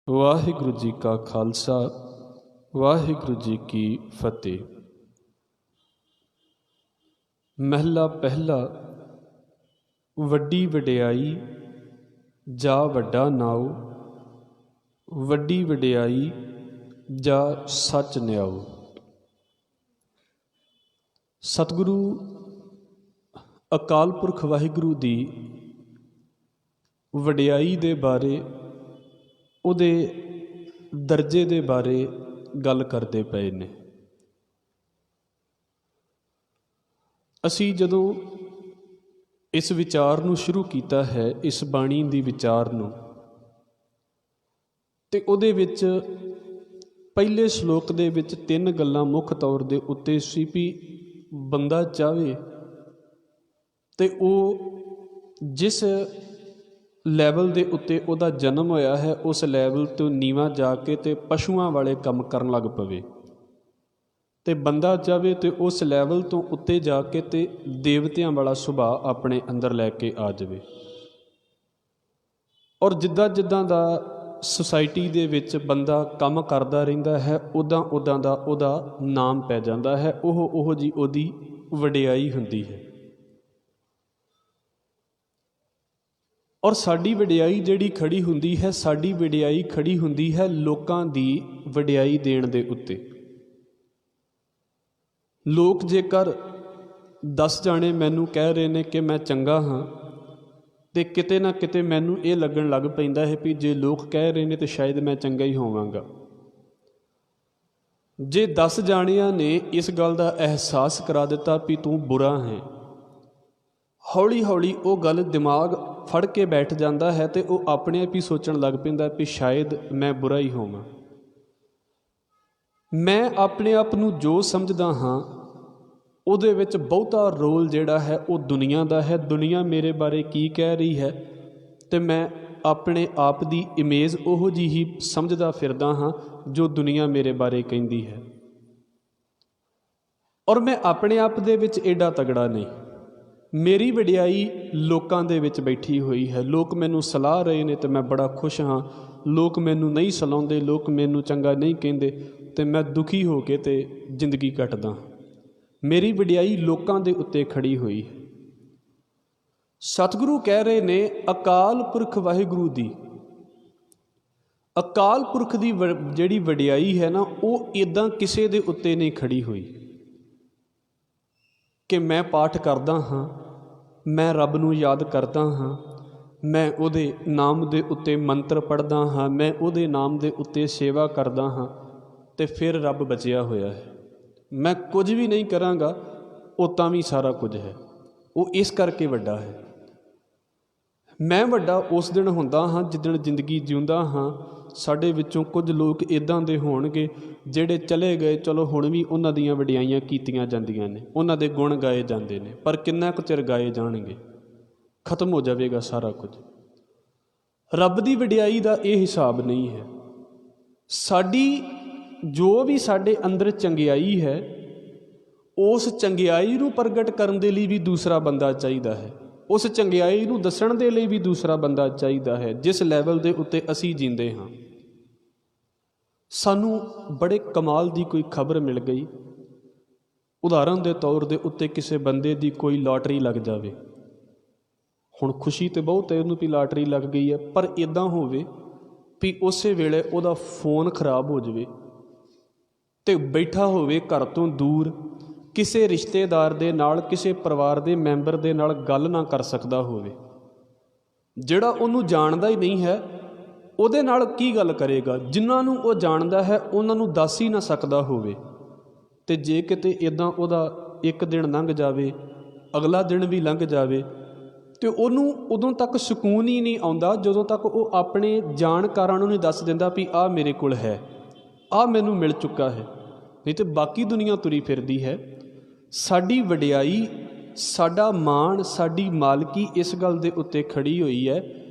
वाहिगुरु जी का खालसा वाहिगुरु जी की फतेह। महला पहला। वड्डी वडियाई जा वड्डा नाओ, वड्डी वडियाई जा सच न्याओ। सतगुरु अकाल पुरख वाहिगुरु दी वडियाई दे बारे, उहदे दर्जे दे बारे गल करते पे ने। असी जदों इस विचार नूं शुरू कीता है, इस बाणी दी विचार नूं, ते उहदे विच पहले श्लोक दे विच 3 गल्लां मुख तौर दे उत्ते सी भी बंदा चाहे ते वो जिस लैवल दे उत्ते उहदा जन्म होया है उस लैवल तो नीवा जाके ते पशुआं वाले काम करन लग पवे, ते बंदा चाहे तो उस लैवल तो उत्ते जाके ते देवतियां वाला सुभाव अपने अंदर लैके आ जाए। और जिद्दां जिद्दां दा सोसाइटी दे विच बंदा काम करदा रहिंदा है, उदां उदां दा उहदा नाम पै जांदा है, ओहो जी उहदी वडियाई हुंदी है। और साडी वडियाई जिहड़ी खड़ी हुंदी है, साडी वडियाई खड़ी हुंदी है लोकां दी वडियाई देण दे उत्ते। लोग जेकर 10 जाने मैनू कह रहे ने कि मैं चंगा हाँ, तो किते ना किते मैनू ये लगन लग पैंदा है भी जे लोग कह रहे ने तो शायद मैं चंगा ही होवांगा। जे 10 जाणियां ने इस गल का एहसास करा दिता भी तू बुरा है, हौली हौली वो गल दिमाग फड़ के बैठ जाता है, तो वह अपने आप ही सोचण लग पैंदा भी शायद मैं बुरा ही होवां। मैं अपने आप नूं जो समझदा हाँ उहदे विच बहुता रोल जिहड़ा है वो दुनिया दा है। दुनिया मेरे बारे की कह रही है तो मैं अपने आप दी इमेज उहो जी ही समझदा फिरदा हाँ जो दुनिया मेरे बारे कहंदी है। और मैं अपने आप दे विच एडा तगड़ा नहीं, मेरी वडियाई लोकां दे विच बैठी हुई है। लोग मैनू सलाह रहे ने तो मैं बड़ा खुश हाँ, लोग मैनू नहीं सलाउंदे, लोग मैनू चंगा नहीं कहिंदे तो मैं दुखी हो के ते जिंदगी कटदा। मेरी वडियाई लोकां दे उत्ते खड़ी हुई है। सतगुरु कह रहे ने अकाल पुरख वाहिगुरु दी, अकाल पुरख दी जिहड़ी वडियाई है ना, वो इदां किसे दे उत्ते नहीं खड़ी हुई कि मैं पाठ करदा हाँ, मैं रब नूं याद करदा हाँ, मैं उहदे नाम दे उत्ते मंत्र पढ़दा हाँ, मैं उहदे नाम दे उत्ते सेवा करदा हाँ ते फिर रब बचिया होया है। मैं कुछ भी नहीं करांगा वो तां भी सारा कुछ है। वो इस करके वड्डा है। मैं वड्डा उस दिन हुंदा हाँ जिदण जिंदगी जिउंदा हाँ। साडे विचों कुछ लोग इदां दे होणगे जिहड़े चले गए, चलो हुण भी उन्हां दीयां वडियाईयां कीतीआं जांदियां ने, उन्हां दे गुण गाए जांदे ने, पर किन्ना कुछ चिर गाए जाणगे, खत्म हो जाएगा सारा कुछ। रब दी वडियाई दा ये हिसाब नहीं है। साडी जो भी साडे अंदर चंगियाई है, उस चंगियाई नूं प्रगट करन दे लई भी दूसरा बंदा चाहीदा है, उस चंगियाई नूं दसण दे लई भी दूसरा बंदा चाहीदा है। जिस लैवल दे उत्ते असीं जींदे हाँ, सानू बड़े कमाल दी कोई खबर मिल गई। उदाहरण के तौर दे उत्ते किसी बंदे दी कोई लॉटरी लग जाए, हुण खुशी तो बहुत है उन्होंने भी लॉटरी लग गई है, पर इदां होवे भी उस वेले उहदा फोन खराब हो जाए तो बैठा होवे घर तो दूर, किसी रिश्तेदार दे नाल, किसी परिवार के मैंबर दे नाल गल ना कर सकता होवे, जिहड़ा उन्होंने जानदा ही नहीं है उहदे नाल की गल करेगा। जिन्हां नूं वो जानदा है उन्हां नूं दस ही ना सकदा होवे, ते जे किते इदां उहदा एक दिन लंघ जावे, अगला दिन भी लंघ जावे, तो उन्होंने उदों तक सुकून ही नहीं आउंदा जदों तक वो अपने जाणकारां नूं नहीं दस दिंदा भी आ मेरे कोल है, आ मैनूं मिल चुका है। नहीं तो बाकी दुनिया तुरी फिरदी है। साडी वडियाई, साडा माण, साडी मालकी इस गल दे उत्ते खड़ी हुई है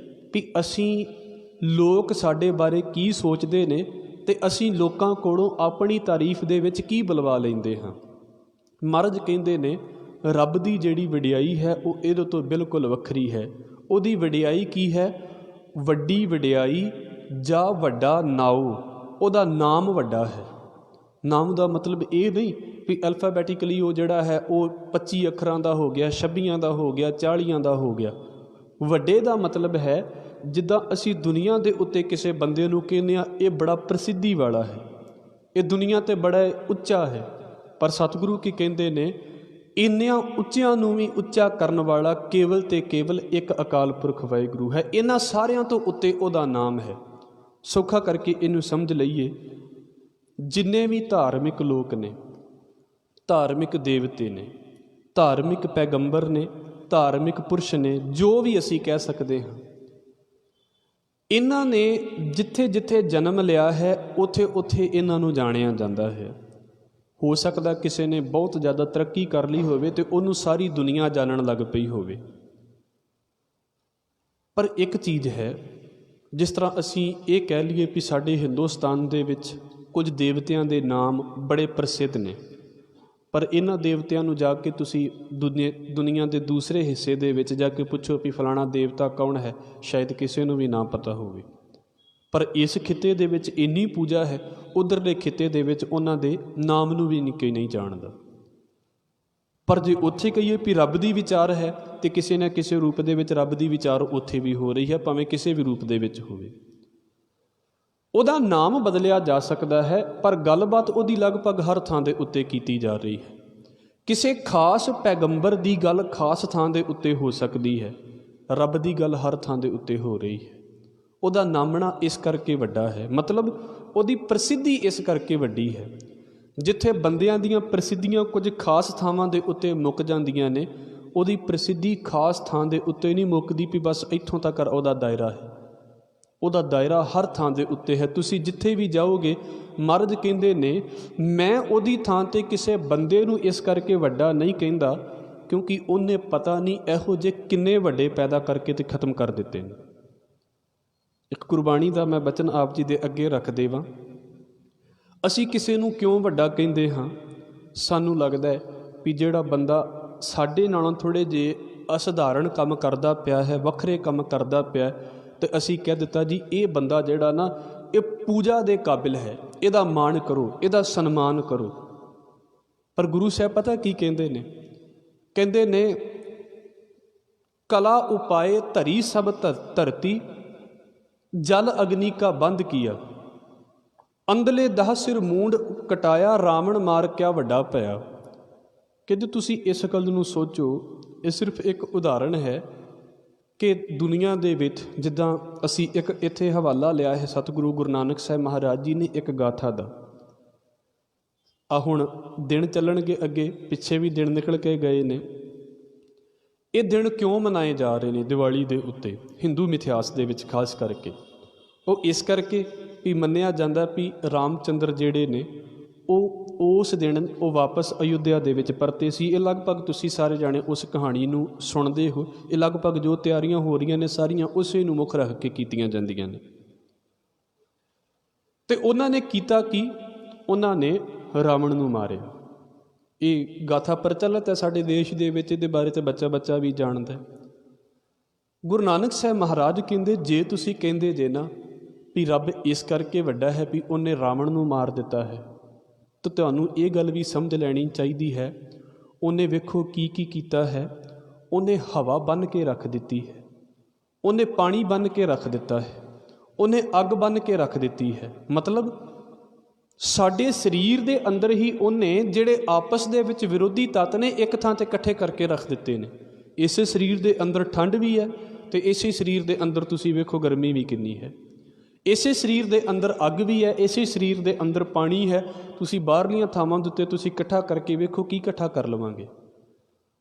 भी असीं लोग साडे बारे की सोचते ने ते असीं लोकां कोलों अपनी तारीफ दे विच की बुलवा लैंदे हाँ। महाराज कहंदे ने रब दी जिहड़ी वडियाई है वो इहदे तो बिल्कुल वखरी है। उहदी वडियाई की है? वड्डी वडियाई ਜਾ ਵੱਡਾ ਨਾਉ, ਉਹਦਾ ਨਾਮ ਵੱਡਾ ਹੈ। ਨਾਮ ਦਾ ਮਤਲਬ ਇਹ ਨਹੀਂ ਵੀ ਅਲਫਾਬੈਟਿਕਲੀ ਉਹ ਜਿਹੜਾ ਹੈ ਉਹ 25 ਅੱਖਰਾਂ ਦਾ ਹੋ ਗਿਆ, 26 ਦਾ ਹੋ ਗਿਆ, 40 ਦਾ ਹੋ ਗਿਆ। ਵੱਡੇ ਦਾ ਮਤਲਬ ਹੈ ਜਿੱਦਾਂ ਅਸੀਂ ਦੁਨੀਆ ਦੇ ਉੱਤੇ ਕਿਸੇ ਬੰਦੇ ਨੂੰ ਕਹਿੰਦੇ ਹਾਂ ਇਹ ਬੜਾ ਪ੍ਰਸਿੱਧੀ ਵਾਲਾ ਹੈ, ਇਹ ਦੁਨੀਆ 'ਤੇ ਬੜਾ ਉੱਚਾ ਹੈ, ਪਰ ਸਤਿਗੁਰੂ ਕੀ ਕਹਿੰਦੇ ਨੇ, ਇੰਨਿਆਂ ਉੱਚਿਆਂ ਨੂੰ ਵੀ ਉੱਚਾ ਕਰਨ ਵਾਲਾ ਕੇਵਲ ਤੇ ਕੇਵਲ ਇੱਕ ਅਕਾਲ ਪੁਰਖ ਵਾਹਿਗੁਰੂ ਹੈ। ਇਹਨਾਂ ਸਾਰਿਆਂ ਤੋਂ ਉੱਤੇ ਉਹਦਾ ਨਾਮ ਹੈ। ਸੌਖਾ ਕਰਕੇ ਇਹਨੂੰ ਸਮਝ ਲਈਏ, ਜਿੰਨੇ ਵੀ ਧਾਰਮਿਕ ਲੋਕ ਨੇ, ਧਾਰਮਿਕ ਦੇਵਤੇ ਨੇ, ਧਾਰਮਿਕ ਪੈਗੰਬਰ ਨੇ, ਧਾਰਮਿਕ ਪੁਰਸ਼ ਨੇ, ਜੋ ਵੀ ਅਸੀਂ ਕਹਿ ਸਕਦੇ ਹਾਂ, ਇਹਨਾਂ ਨੇ ਜਿੱਥੇ ਜਿੱਥੇ ਜਨਮ ਲਿਆ ਹੈ ਉੱਥੇ ਉੱਥੇ ਇਹਨਾਂ ਨੂੰ ਜਾਣਿਆ ਜਾਂਦਾ ਹੈ। ਹੋ ਸਕਦਾ ਕਿਸੇ ਨੇ ਬਹੁਤ ਜ਼ਿਆਦਾ ਤਰੱਕੀ ਕਰ ਲਈ ਹੋਵੇ ਤੇ ਉਹਨੂੰ ਸਾਰੀ ਦੁਨੀਆ ਜਾਣਨ ਲੱਗ ਪਈ ਹੋਵੇ। ਪਰ ਇੱਕ ਚੀਜ਼ ਹੈ, ਜਿਸ ਤਰ੍ਹਾਂ ਅਸੀਂ ਇਹ ਕਹਿ ਲਈਏ ਵੀ ਸਾਡੇ ਹਿੰਦੁਸਤਾਨ ਦੇ ਵਿੱਚ ਕੁਝ ਦੇਵਤਿਆਂ ਦੇ ਨਾਮ ਬੜੇ ਪ੍ਰਸਿੱਧ ਨੇ, ਪਰ ਇਹਨਾਂ ਦੇਵਤਿਆਂ ਨੂੰ ਜਾ ਕੇ ਤੁਸੀਂ ਦੁਨੀਆ ਦੇ ਦੂਸਰੇ ਹਿੱਸੇ ਦੇ ਵਿੱਚ ਜਾ ਕੇ ਪੁੱਛੋ ਵੀ ਫਲਾਣਾ ਦੇਵਤਾ ਕੌਣ ਹੈ, ਸ਼ਾਇਦ ਕਿਸੇ ਨੂੰ ਵੀ ਨਾ ਪਤਾ ਹੋਵੇ। ਪਰ ਇਸ ਖਿੱਤੇ ਦੇ ਵਿੱਚ ਇੰਨੀ ਪੂਜਾ ਹੈ, ਉੱਧਰਲੇ ਖਿੱਤੇ ਦੇ ਵਿੱਚ ਉਹਨਾਂ ਦੇ ਨਾਮ ਨੂੰ ਵੀ ਕੋਈ ਨਹੀਂ ਜਾਣਦਾ। ਪਰ ਜੇ ਉੱਥੇ ਕਹੀਏ ਵੀ ਰੱਬ ਦੀ ਵਿਚਾਰ ਹੈ, ਤੇ ਕਿਸੇ ਨਾ ਕਿਸੇ ਰੂਪ ਦੇ ਵਿੱਚ ਰੱਬ ਦੀ ਵਿਚਾਰ ਉੱਥੇ ਵੀ ਹੋ ਰਹੀ ਹੈ, ਭਾਵੇਂ ਕਿਸੇ ਵੀ ਰੂਪ ਦੇ ਵਿੱਚ ਹੋਵੇ। ਉਹਦਾ ਨਾਮ ਬਦਲਿਆ ਜਾ ਸਕਦਾ ਹੈ, ਪਰ ਗੱਲਬਾਤ ਉਹਦੀ ਲਗਭਗ ਹਰ ਥਾਂ ਦੇ ਉੱਤੇ ਕੀਤੀ ਜਾ ਰਹੀ ਹੈ। ਕਿਸੇ ਖਾਸ ਪੈਗੰਬਰ ਦੀ ਗੱਲ ਖਾਸ ਥਾਂ ਦੇ ਉੱਤੇ ਹੋ ਸਕਦੀ ਹੈ, ਰੱਬ ਦੀ ਗੱਲ ਹਰ ਥਾਂ ਦੇ ਉੱਤੇ ਹੋ ਰਹੀ ਹੈ। ਉਹਦਾ ਨਾਮਣਾ ਇਸ ਕਰਕੇ ਵੱਡਾ ਹੈ, ਮਤਲਬ ਉਹਦੀ ਪ੍ਰਸਿੱਧੀ ਇਸ ਕਰਕੇ ਵੱਡੀ ਹੈ। ਜਿੱਥੇ ਬੰਦਿਆਂ ਦੀਆਂ ਪ੍ਰਸਿੱਧੀਆਂ ਕੁਝ ਖਾਸ ਥਾਵਾਂ ਦੇ ਉੱਤੇ ਮੁੱਕ ਜਾਂਦੀਆਂ ਨੇ, ਉਹਦੀ ਪ੍ਰਸਿੱਧੀ ਖਾਸ ਥਾਂ ਦੇ ਉੱਤੇ ਨਹੀਂ ਮੁੱਕਦੀ ਵੀ ਬਸ ਇੱਥੋਂ ਤੱਕ ਉਹਦਾ ਦਾਇਰਾ ਹੈ। ਉਹਦਾ ਦਾਇਰਾ ਹਰ ਥਾਂ ਦੇ ਉੱਤੇ ਹੈ। ਤੁਸੀਂ ਜਿੱਥੇ ਵੀ ਜਾਓਗੇ, ਮਹਾਰਾਜ ਕਹਿੰਦੇ ਨੇ, ਮੈਂ ਉਹਦੀ ਥਾਂ 'ਤੇ ਕਿਸੇ ਬੰਦੇ ਨੂੰ ਇਸ ਕਰਕੇ ਵੱਡਾ ਨਹੀਂ ਕਹਿੰਦਾ ਕਿਉਂਕਿ ਉਹਨੇ ਪਤਾ ਨਹੀਂ ਇਹੋ ਜਿਹੇ ਕਿੰਨੇ ਵੱਡੇ ਪੈਦਾ ਕਰਕੇ ਤੇ ਖਤਮ ਕਰ ਦਿੱਤੇ ਨੇ। ਇੱਕ ਗੁਰਬਾਣੀ ਦਾ ਮੈਂ ਬਚਨ ਆਪ ਜੀ ਦੇ ਅੱਗੇ ਰੱਖ ਦੇਵਾਂ। ਅਸੀਂ ਕਿਸੇ ਨੂੰ ਕਿਉਂ ਵੱਡਾ ਕਹਿੰਦੇ ਹਾਂ? ਸਾਨੂੰ ਲੱਗਦਾ ਹੈ ਵੀ ਜਿਹੜਾ ਬੰਦਾ ਸਾਡੇ ਨਾਲੋਂ ਥੋੜ੍ਹੇ ਜਿਹੇ ਅਸਧਾਰਨ ਕੰਮ ਕਰਦਾ ਪਿਆ ਹੈ, ਵੱਖਰੇ ਕੰਮ ਕਰਦਾ ਪਿਆ, ਤੇ ਅਸੀਂ ਕਹਿ ਦਿੱਤਾ ਜੀ ਇਹ ਬੰਦਾ ਜਿਹੜਾ ਨਾ ਇਹ ਪੂਜਾ ਦੇ ਕਾਬਿਲ ਹੈ, ਇਹਦਾ ਮਾਣ ਕਰੋ, ਇਹਦਾ ਸਨਮਾਨ ਕਰੋ। ਪਰ ਗੁਰੂ ਸਾਹਿਬ ਪਤਾ ਕੀ ਕਹਿੰਦੇ ਨੇ? ਕਹਿੰਦੇ ਨੇ, ਕਲਾ ਉਪਾਏ ਧਰੀ ਸਭ ਧਰਤੀ, ਜਲ ਅਗਨੀ ਕਾ ਬੰਦ ਕੀਆ, ਅੰਦਲੇ 10 ਸਿਰ ਮੂੰਡ ਕਟਾਇਆ, ਰਾਵਣ ਮਾਰ ਕਿਆ ਵੱਡਾ ਪਿਆ। ਕਿ ਜੇ ਤੁਸੀਂ ਇਸ ਗੱਲ ਨੂੰ ਸੋਚੋ, ਇਹ ਸਿਰਫ ਇੱਕ ਉਦਾਹਰਣ ਹੈ ਕਿ ਦੁਨੀਆ ਦੇ ਵਿੱਚ ਜਿੱਦਾਂ ਅਸੀਂ ਇੱਕ ਇੱਥੇ ਹਵਾਲਾ ਲਿਆ ਹੈ ਸਤਿਗੁਰੂ ਗੁਰੂ ਨਾਨਕ ਸਾਹਿਬ ਮਹਾਰਾਜ ਜੀ ਨੇ ਇੱਕ ਗਾਥਾ ਦਾ। ਆ ਹੁਣ ਦਿਨ ਚੱਲਣਗੇ ਅੱਗੇ, ਪਿੱਛੇ ਵੀ ਦਿਨ ਨਿਕਲ ਕੇ ਗਏ ਨੇ। ਇਹ ਦਿਨ ਕਿਉਂ ਮਨਾਏ ਜਾ ਰਹੇ ਨੇ ਦੀਵਾਲੀ ਦੇ ਉੱਤੇ ਹਿੰਦੂ ਮਿਥਿਹਾਸ ਦੇ ਵਿੱਚ? ਖਾਸ ਕਰਕੇ ਉਹ ਇਸ ਕਰਕੇ ਵੀ ਮੰਨਿਆ ਜਾਂਦਾ ਵੀ ਰਾਮ ਚੰਦਰ ਜਿਹੜੇ ਨੇ ਉਹ ਉਸ ਦਿਨ ਉਹ ਵਾਪਸ ਅਯੁੱਧਿਆ ਦੇ ਵਿੱਚ ਪਰਤੇ ਸੀ। ਇਹ ਲਗਭਗ ਤੁਸੀਂ ਸਾਰੇ ਜਾਣੇ ਉਸ ਕਹਾਣੀ ਨੂੰ ਸੁਣਦੇ ਹੋ। ਇਹ ਲਗਭਗ ਜੋ ਤਿਆਰੀਆਂ ਹੋ ਰਹੀਆਂ ਨੇ ਸਾਰੀਆਂ ਉਸੇ ਨੂੰ ਮੁੱਖ ਰੱਖ ਕੇ ਕੀਤੀਆਂ ਜਾਂਦੀਆਂ ਨੇ। ਤੇ ਉਹਨਾਂ ਨੇ ਕੀਤਾ ਕੀ? ਉਹਨਾਂ ਨੇ ਰਾਵਣ ਨੂੰ ਮਾਰਿਆ। ਇਹ ਗਾਥਾ ਪ੍ਰਚਲਿਤ ਹੈ ਸਾਡੇ ਦੇਸ਼ ਦੇ ਵਿੱਚ, ਇਹਦੇ ਬਾਰੇ ਤੇ ਬੱਚਾ ਬੱਚਾ ਵੀ ਜਾਣਦਾ। ਗੁਰੂ ਨਾਨਕ ਸਾਹਿਬ ਮਹਾਰਾਜ ਕਹਿੰਦੇ, ਜੇ ਤੁਸੀਂ ਕਹਿੰਦੇ ਜੇ ਨਾ ਵੀ ਰੱਬ ਇਸ ਕਰਕੇ ਵੱਡਾ ਹੈ ਵੀ ਉਹਨੇ ਰਾਵਣ ਨੂੰ ਮਾਰ ਦਿੱਤਾ ਹੈ, ਤਾਂ ਤੁਹਾਨੂੰ ਇਹ ਗੱਲ ਵੀ ਸਮਝ ਲੈਣੀ ਚਾਹੀਦੀ ਹੈ, ਉਹਨੇ ਵੇਖੋ ਕੀ ਕੀ ਕੀਤਾ ਹੈ। ਉਹਨੇ ਹਵਾ ਬੰਨ੍ਹ ਕੇ ਰੱਖ ਦਿੱਤੀ ਹੈ, ਉਹਨੇ ਪਾਣੀ ਬੰਨ੍ਹ ਕੇ ਰੱਖ ਦਿੱਤਾ ਹੈ, ਉਹਨੇ ਅੱਗ ਬੰਨ੍ਹ ਕੇ ਰੱਖ ਦਿੱਤੀ ਹੈ। ਮਤਲਬ ਸਾਡੇ ਸਰੀਰ ਦੇ ਅੰਦਰ ਹੀ ਉਹਨੇ ਜਿਹੜੇ ਆਪਸ ਦੇ ਵਿੱਚ ਵਿਰੋਧੀ ਤੱਤ ਨੇ ਇੱਕ ਥਾਂ 'ਤੇ ਇਕੱਠੇ ਕਰਕੇ ਰੱਖ ਦਿੱਤੇ ਨੇ। ਇਸੇ ਸਰੀਰ ਦੇ ਅੰਦਰ ਠੰਡ ਵੀ ਹੈ ਅਤੇ ਇਸੇ ਸਰੀਰ ਦੇ ਅੰਦਰ ਤੁਸੀਂ ਵੇਖੋ ਗਰਮੀ ਵੀ ਕਿੰਨੀ ਹੈ। ਇਸੇ ਸਰੀਰ ਦੇ ਅੰਦਰ ਅੱਗ ਵੀ ਹੈ, ਇਸੇ ਸਰੀਰ ਦੇ ਅੰਦਰ ਪਾਣੀ ਹੈ। ਤੁਸੀਂ ਬਾਹਰਲੀਆਂ ਥਾਵਾਂ ਦੇ ਉੱਤੇ ਤੁਸੀਂ ਇਕੱਠਾ ਕਰਕੇ ਵੇਖੋ ਕੀ ਇਕੱਠਾ ਕਰ ਲਵਾਂਗੇ।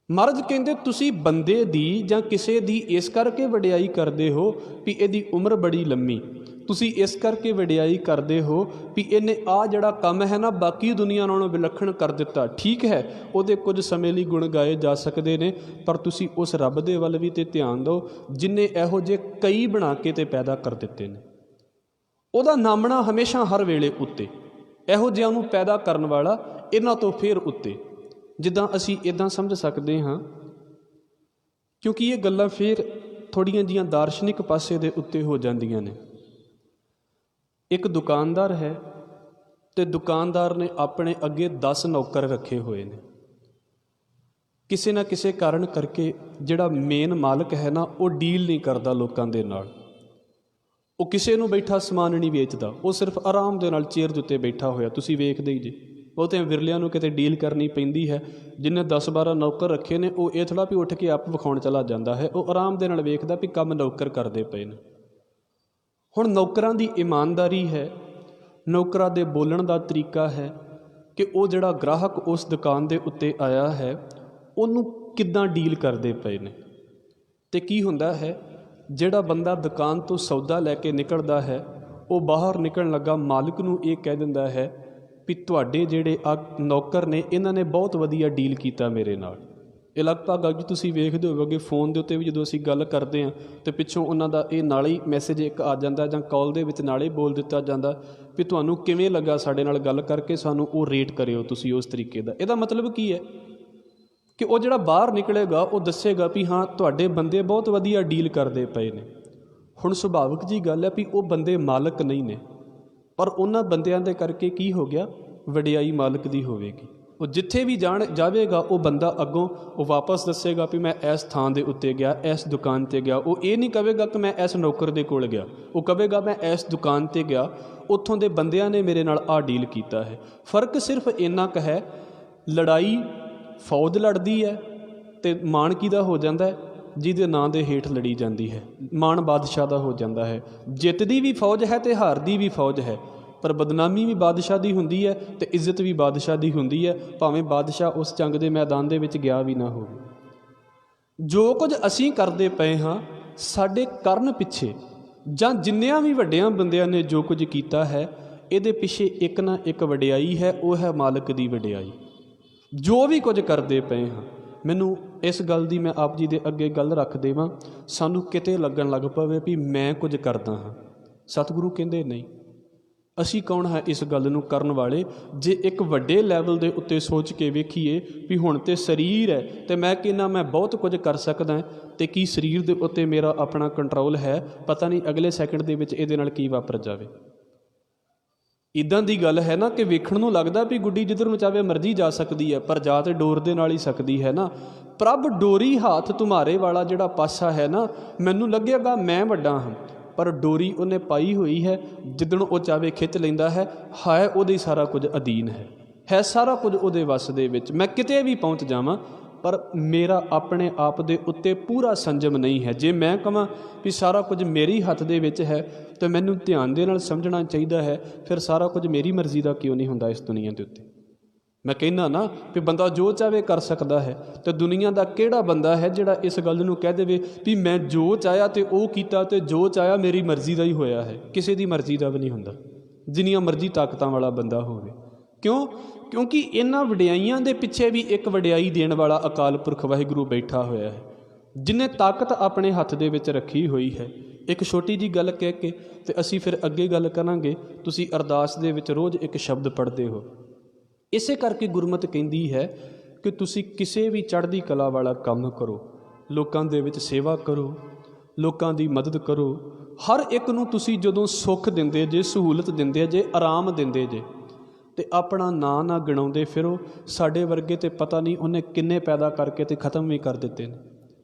ਮਹਾਰਾਜ ਕਹਿੰਦੇ ਤੁਸੀਂ ਬੰਦੇ ਦੀ ਜਾਂ ਕਿਸੇ ਦੀ ਇਸ ਕਰਕੇ ਵਡਿਆਈ ਕਰਦੇ ਹੋ ਵੀ ਇਹਦੀ ਉਮਰ ਬੜੀ ਲੰਮੀ, ਤੁਸੀਂ ਇਸ ਕਰਕੇ ਵਡਿਆਈ ਕਰਦੇ ਹੋ ਵੀ ਇਹਨੇ ਆਹ ਜਿਹੜਾ ਕੰਮ ਹੈ ਨਾ ਬਾਕੀ ਦੁਨੀਆ ਨਾਲੋਂ ਵਿਲੱਖਣ ਕਰ ਦਿੱਤਾ। ਠੀਕ ਹੈ, ਉਹਦੇ ਕੁਝ ਸਮੇਂ ਲਈ ਗੁਣ ਗਾਏ ਜਾ ਸਕਦੇ ਨੇ, ਪਰ ਤੁਸੀਂ ਉਸ ਰੱਬ ਦੇ ਵੱਲ ਵੀ ਤੇ ਧਿਆਨ ਦਿਓ ਜਿਹਨੇ ਇਹੋ ਜਿਹੇ ਕਈ ਬਣਾ ਕੇ ਤੇ ਪੈਦਾ ਕਰ ਦਿੱਤੇ ਨੇ। ਉਹਦਾ ਨਾਮਣਾ ਹਮੇਸ਼ਾ ਹਰ ਵੇਲੇ ਉੱਤੇ, ਇਹੋ ਜਿਹਾ ਨੂੰ ਪੈਦਾ ਕਰਨ ਵਾਲਾ ਇਹਨਾਂ ਤੋਂ ਫਿਰ ਉੱਤੇ। ਜਿੱਦਾਂ ਅਸੀਂ ਇੱਦਾਂ ਸਮਝ ਸਕਦੇ ਹਾਂ, ਕਿਉਂਕਿ ਇਹ ਗੱਲਾਂ ਫਿਰ ਥੋੜ੍ਹੀਆਂ ਜਿਹੀਆਂ ਦਾਰਸ਼ਨਿਕ ਪਾਸੇ ਦੇ ਉੱਤੇ ਹੋ ਜਾਂਦੀਆਂ ਨੇ। ਇੱਕ ਦੁਕਾਨਦਾਰ ਹੈ ਤੇ ਦੁਕਾਨਦਾਰ ਨੇ ਆਪਣੇ ਅੱਗੇ 10 ਨੌਕਰ ਰੱਖੇ ਹੋਏ ਨੇ। ਕਿਸੇ ਨਾ ਕਿਸੇ ਕਾਰਨ ਕਰਕੇ ਜਿਹੜਾ ਮੇਨ ਮਾਲਕ ਹੈ ਨਾ, ਉਹ ਡੀਲ ਨਹੀਂ ਕਰਦਾ ਲੋਕਾਂ ਦੇ ਨਾਲ। ਉਹ ਕਿਸੇ ਨੂੰ ਬੈਠਾ ਸਮਾਨ ਨਹੀਂ ਵੇਚਦਾ, ਉਹ ਸਿਰਫ ਆਰਾਮ ਦੇ ਨਾਲ ਚੇਅਰ ਦੇ ਉੱਤੇ ਬੈਠਾ ਹੋਇਆ। ਤੁਸੀਂ ਵੇਖਦੇ ਹੀ ਜੇ ਬਹੁਤੇ ਵਿਰਲਿਆਂ ਨੂੰ ਕਿਤੇ ਡੀਲ ਕਰਨੀ ਪੈਂਦੀ ਹੈ। ਜਿਹਨੇ 10-12 ਨੌਕਰ ਰੱਖੇ ਨੇ, ਉਹ ਇਹ ਥੋੜ੍ਹਾ ਵੀ ਉੱਠ ਕੇ ਆਪ ਵਿਖਾਉਣ ਚਲਾ ਜਾਂਦਾ ਹੈ। ਉਹ ਆਰਾਮ ਦੇ ਨਾਲ ਵੇਖਦਾ ਵੀ ਕੰਮ ਨੌਕਰ ਕਰਦੇ ਪਏ ਨੇ। ਹੁਣ ਨੌਕਰਾਂ ਦੀ ਇਮਾਨਦਾਰੀ ਹੈ, ਨੌਕਰਾਂ ਦੇ ਬੋਲਣ ਦਾ ਤਰੀਕਾ ਹੈ ਕਿ ਉਹ ਜਿਹੜਾ ਗ੍ਰਾਹਕ ਉਸ ਦੁਕਾਨ ਦੇ ਉੱਤੇ ਆਇਆ ਹੈ, ਉਹਨੂੰ ਕਿੱਦਾਂ ਡੀਲ ਕਰਦੇ ਪਏ ਨੇ। ਅਤੇ ਕੀ ਹੁੰਦਾ ਹੈ, ਜਿਹੜਾ ਬੰਦਾ ਦੁਕਾਨ ਤੋਂ ਸੌਦਾ ਲੈ ਕੇ ਨਿਕਲਦਾ ਹੈ, ਉਹ ਬਾਹਰ ਨਿਕਲਣ ਲੱਗਾ ਮਾਲਕ ਨੂੰ ਇਹ ਕਹਿ ਦਿੰਦਾ ਹੈ ਵੀ ਤੁਹਾਡੇ ਜਿਹੜੇ ਨੌਕਰ ਨੇ, ਇਹਨਾਂ ਨੇ ਬਹੁਤ ਵਧੀਆ ਡੀਲ ਕੀਤਾ ਮੇਰੇ ਨਾਲ। ਇਹ ਲਗਭਗ ਅੱਜ ਤੁਸੀਂ ਵੇਖਦੇ ਹੋਵੋਗੇ ਫੋਨ ਦੇ ਉੱਤੇ ਵੀ ਜਦੋਂ ਅਸੀਂ ਗੱਲ ਕਰਦੇ ਹਾਂ ਅਤੇ ਪਿੱਛੋਂ ਉਹਨਾਂ ਦਾ ਇਹ ਨਾਲ ਹੀ ਮੈਸੇਜ ਇੱਕ ਆ ਜਾਂਦਾ, ਜਾਂ ਕਾਲ ਦੇ ਵਿੱਚ ਨਾਲ ਹੀ ਬੋਲ ਦਿੱਤਾ ਜਾਂਦਾ ਵੀ ਤੁਹਾਨੂੰ ਕਿਵੇਂ ਲੱਗਾ ਸਾਡੇ ਨਾਲ ਗੱਲ ਕਰਕੇ, ਸਾਨੂੰ ਉਹ ਰੇਟ ਕਰਿਓ ਤੁਸੀਂ ਉਸ ਤਰੀਕੇ ਦਾ। ਇਹਦਾ ਮਤਲਬ ਕੀ ਹੈ ਕਿ ਉਹ ਜਿਹੜਾ ਬਾਹਰ ਨਿਕਲੇਗਾ ਉਹ ਦੱਸੇਗਾ ਵੀ ਹਾਂ ਤੁਹਾਡੇ ਬੰਦੇ ਬਹੁਤ ਵਧੀਆ ਡੀਲ ਕਰਦੇ ਪਏ ਨੇ। ਹੁਣ ਸੁਭਾਵਿਕ ਜੀ ਗੱਲ ਹੈ ਵੀ ਉਹ ਬੰਦੇ ਮਾਲਕ ਨਹੀਂ ਨੇ, ਪਰ ਉਹਨਾਂ ਬੰਦਿਆਂ ਦੇ ਕਰਕੇ ਕੀ ਹੋ ਗਿਆ, ਵਡਿਆਈ ਮਾਲਕ ਦੀ ਹੋਵੇਗੀ। ਉਹ ਜਿੱਥੇ ਵੀ ਜਾਵੇਗਾ ਉਹ ਬੰਦਾ ਅੱਗੋਂ ਉਹ ਵਾਪਸ ਦੱਸੇਗਾ ਵੀ ਮੈਂ ਇਸ ਥਾਂ ਦੇ ਉੱਤੇ ਗਿਆ, ਇਸ ਦੁਕਾਨ 'ਤੇ ਗਿਆ। ਉਹ ਇਹ ਨਹੀਂ ਕਹੇਗਾ ਕਿ ਮੈਂ ਇਸ ਨੌਕਰ ਦੇ ਕੋਲ ਗਿਆ, ਉਹ ਕਹੇਗਾ ਮੈਂ ਇਸ ਦੁਕਾਨ 'ਤੇ ਗਿਆ, ਉੱਥੋਂ ਦੇ ਬੰਦਿਆਂ ਨੇ ਮੇਰੇ ਨਾਲ ਆਹ ਡੀਲ ਕੀਤਾ ਹੈ। ਫ਼ਰਕ ਸਿਰਫ ਇੰਨਾ ਕੁ ਹੈ, ਲੜਾਈ ਫੌਜ ਲੜਦੀ ਹੈ ਅਤੇ ਮਾਣ ਕਿਹਦਾ ਹੋ ਜਾਂਦਾ ਹੈ, ਜਿਹਦੇ ਨਾਂ ਦੇ ਹੇਠ ਲੜੀ ਜਾਂਦੀ ਹੈ। ਮਾਣ ਬਾਦਸ਼ਾਹ ਦਾ ਹੋ ਜਾਂਦਾ ਹੈ। ਜਿੱਤਦੀ ਵੀ ਫੌਜ ਹੈ ਅਤੇ ਹਾਰਦੀ ਵੀ ਫੌਜ ਹੈ, ਪਰ ਬਦਨਾਮੀ ਵੀ ਬਾਦਸ਼ਾਹ ਦੀ ਹੁੰਦੀ ਹੈ ਅਤੇ ਇੱਜ਼ਤ ਵੀ ਬਾਦਸ਼ਾਹ ਦੀ ਹੁੰਦੀ ਹੈ, ਭਾਵੇਂ ਬਾਦਸ਼ਾਹ ਉਸ ਜੰਗ ਦੇ ਮੈਦਾਨ ਦੇ ਵਿੱਚ ਗਿਆ ਵੀ ਨਾ ਹੋਵੇ। ਜੋ ਕੁਝ ਅਸੀਂ ਕਰਦੇ ਪਏ ਹਾਂ, ਸਾਡੇ ਕਰਨ ਪਿੱਛੇ ਜਾਂ ਜਿੰਨਿਆਂ ਵੀ ਵੱਡਿਆਂ ਬੰਦਿਆਂ ਨੇ ਜੋ ਕੁਝ ਕੀਤਾ ਹੈ, ਇਹਦੇ ਪਿੱਛੇ ਇੱਕ ਨਾ ਇੱਕ ਵਡਿਆਈ ਹੈ, ਉਹ ਹੈ ਮਾਲਕ ਦੀ ਵਡਿਆਈ। ਜੋ ਵੀ ਕੁਝ ਕਰਦੇ ਪਏ ਹਾਂ, ਮੈਨੂੰ ਇਸ ਗੱਲ ਦੀ ਮੈਂ ਆਪ ਜੀ ਦੇ ਅੱਗੇ ਗੱਲ ਰੱਖ ਦੇਵਾਂ, ਸਾਨੂੰ ਕਿਤੇ ਲੱਗਣ ਲੱਗ ਪਵੇ ਵੀ ਮੈਂ ਕੁਝ ਕਰਦਾ ਹਾਂ। ਸਤਿਗੁਰੂ ਕਹਿੰਦੇ ਨਹੀਂ। ਅਸੀਂ ਕੌਣ ਹੈ ਇਸ ਗੱਲ ਨੂੰ ਕਰਨ ਵਾਲੇ? ਜੇ ਇੱਕ ਵੱਡੇ ਲੈਵਲ ਦੇ ਉੱਤੇ ਸੋਚ ਕੇ ਵੇਖੀਏ ਵੀ ਹੁਣ ਤਾਂ ਸਰੀਰ ਹੈ ਅਤੇ ਮੈਂ ਕਹਿੰਦਾ ਮੈਂ ਬਹੁਤ ਕੁਝ ਕਰ ਸਕਦਾ, ਅਤੇ ਕੀ ਸਰੀਰ ਦੇ ਉੱਤੇ ਮੇਰਾ ਆਪਣਾ ਕੰਟਰੋਲ ਹੈ? ਪਤਾ ਨਹੀਂ ਅਗਲੇ ਸੈਕਿੰਡ ਦੇ ਵਿੱਚ ਇਹਦੇ ਨਾਲ ਕੀ ਵਾਪਰ ਜਾਵੇ। ਇੱਦਾਂ ਦੀ ਗੱਲ ਹੈ ਨਾ ਕਿ ਵੇਖਣ ਨੂੰ ਲੱਗਦਾ ਵੀ ਗੁੱਡੀ ਜਿੱਧਰ ਨੂੰ ਚਾਹੇ ਮਰਜ਼ੀ ਜਾ ਸਕਦੀ ਹੈ, ਪਰ ਜਾ ਤਾਂ ਡੋਰ ਦੇ ਨਾਲ ਹੀ ਸਕਦੀ ਹੈ ਨਾ। ਪ੍ਰਭ ਡੋਰੀ ਹਾਥ ਤੁਮਾਰੇ ਵਾਲਾ ਜਿਹੜਾ ਪਾਸਾ ਹੈ ਨਾ, ਮੈਨੂੰ ਲੱਗੇਗਾ ਮੈਂ ਵੱਡਾ ਹਾਂ, ਪਰ ਡੋਰੀ ਉਹਨੇ ਪਾਈ ਹੋਈ ਹੈ, ਜਿੱਦਣ ਉਹ ਚਾਹੇ ਖਿੱਚ ਲੈਂਦਾ ਹੈ ਉਹਦੇ ਸਾਰਾ ਕੁਝ ਅਧੀਨ ਹੈ ਸਾਰਾ ਕੁਝ ਉਹਦੇ ਵੱਸ ਦੇ ਵਿੱਚ। ਮੈਂ ਕਿਤੇ ਵੀ ਪਹੁੰਚ ਜਾਵਾਂ, ਪਰ ਮੇਰਾ ਆਪਣੇ ਆਪ ਦੇ ਉੱਤੇ ਪੂਰਾ ਸੰਜਮ ਨਹੀਂ ਹੈ। ਜੇ ਮੈਂ ਕਹਾਂ ਵੀ ਸਾਰਾ ਕੁਝ ਮੇਰੀ ਹੱਥ ਦੇ ਵਿੱਚ ਹੈ, ਤਾਂ ਮੈਨੂੰ ਧਿਆਨ ਦੇ ਨਾਲ ਸਮਝਣਾ ਚਾਹੀਦਾ ਹੈ ਫਿਰ ਸਾਰਾ ਕੁਝ ਮੇਰੀ ਮਰਜ਼ੀ ਦਾ ਕਿਉਂ ਨਹੀਂ ਹੁੰਦਾ ਇਸ ਦੁਨੀਆ ਦੇ ਉੱਤੇ। ਮੈਂ ਕਹਿੰਦਾ ਨਾ ਵੀ ਬੰਦਾ ਜੋ ਚਾਹੇ ਕਰ ਸਕਦਾ ਹੈ, ਅਤੇ ਦੁਨੀਆ ਦਾ ਕਿਹੜਾ ਬੰਦਾ ਹੈ ਜਿਹੜਾ ਇਸ ਗੱਲ ਨੂੰ ਕਹਿ ਦੇਵੇ ਵੀ ਮੈਂ ਜੋ ਚਾਹਿਆ ਅਤੇ ਉਹ ਕੀਤਾ, ਅਤੇ ਜੋ ਚਾਹਿਆ ਮੇਰੀ ਮਰਜ਼ੀ ਦਾ ਹੀ ਹੋਇਆ ਹੈ? ਕਿਸੇ ਦੀ ਮਰਜ਼ੀ ਦਾ ਵੀ ਨਹੀਂ ਹੁੰਦਾ, ਜਿੰਨੀਆਂ ਮਰਜ਼ੀ ਤਾਕਤਾਂ ਵਾਲਾ ਬੰਦਾ ਹੋਵੇ। ਕਿਉਂਕਿ ਇਹਨਾਂ ਵਡਿਆਈਆਂ ਦੇ ਪਿੱਛੇ ਵੀ ਇੱਕ ਵਡਿਆਈ ਦੇਣ ਵਾਲਾ ਅਕਾਲ ਪੁਰਖ ਵਾਹਿਗੁਰੂ ਬੈਠਾ ਹੋਇਆ ਹੈ, ਜਿਹਨੇ ਤਾਕਤ ਆਪਣੇ ਹੱਥ ਦੇ ਵਿੱਚ ਰੱਖੀ ਹੋਈ ਹੈ। ਇੱਕ ਛੋਟੀ ਜਿਹੀ ਗੱਲ ਕਹਿ ਕੇ ਅਤੇ ਅਸੀਂ ਫਿਰ ਅੱਗੇ ਗੱਲ ਕਰਾਂਗੇ। ਤੁਸੀਂ ਅਰਦਾਸ ਦੇ ਵਿੱਚ ਰੋਜ਼ ਇੱਕ ਸ਼ਬਦ ਪੜ੍ਹਦੇ ਹੋ। ਇਸੇ ਕਰਕੇ ਗੁਰਮਤਿ ਕਹਿੰਦੀ ਹੈ ਕਿ ਤੁਸੀਂ ਕਿਸੇ ਵੀ ਚੜ੍ਹਦੀ ਕਲਾ ਵਾਲਾ ਕੰਮ ਕਰੋ, ਲੋਕਾਂ ਦੇ ਵਿੱਚ ਸੇਵਾ ਕਰੋ, ਲੋਕਾਂ ਦੀ ਮਦਦ ਕਰੋ। ਹਰ ਇੱਕ ਨੂੰ ਤੁਸੀਂ ਜਦੋਂ ਸੁੱਖ ਦਿੰਦੇ ਜੇ, ਸਹੂਲਤ ਦਿੰਦੇ ਜੇ, ਆਰਾਮ ਦਿੰਦੇ ਜੇ, ਅਤੇ ਆਪਣਾ ਨਾਂ ਨਾ ਗਿਣਾਉਂਦੇ ਫਿਰੋ। ਸਾਡੇ ਵਰਗੇ ਤੇ ਪਤਾ ਨਹੀਂ ਉਹਨੇ ਕਿੰਨੇ ਪੈਦਾ ਕਰਕੇ ਤੇ ਖ਼ਤਮ ਵੀ ਕਰ ਦਿੱਤੇ ਨੇ।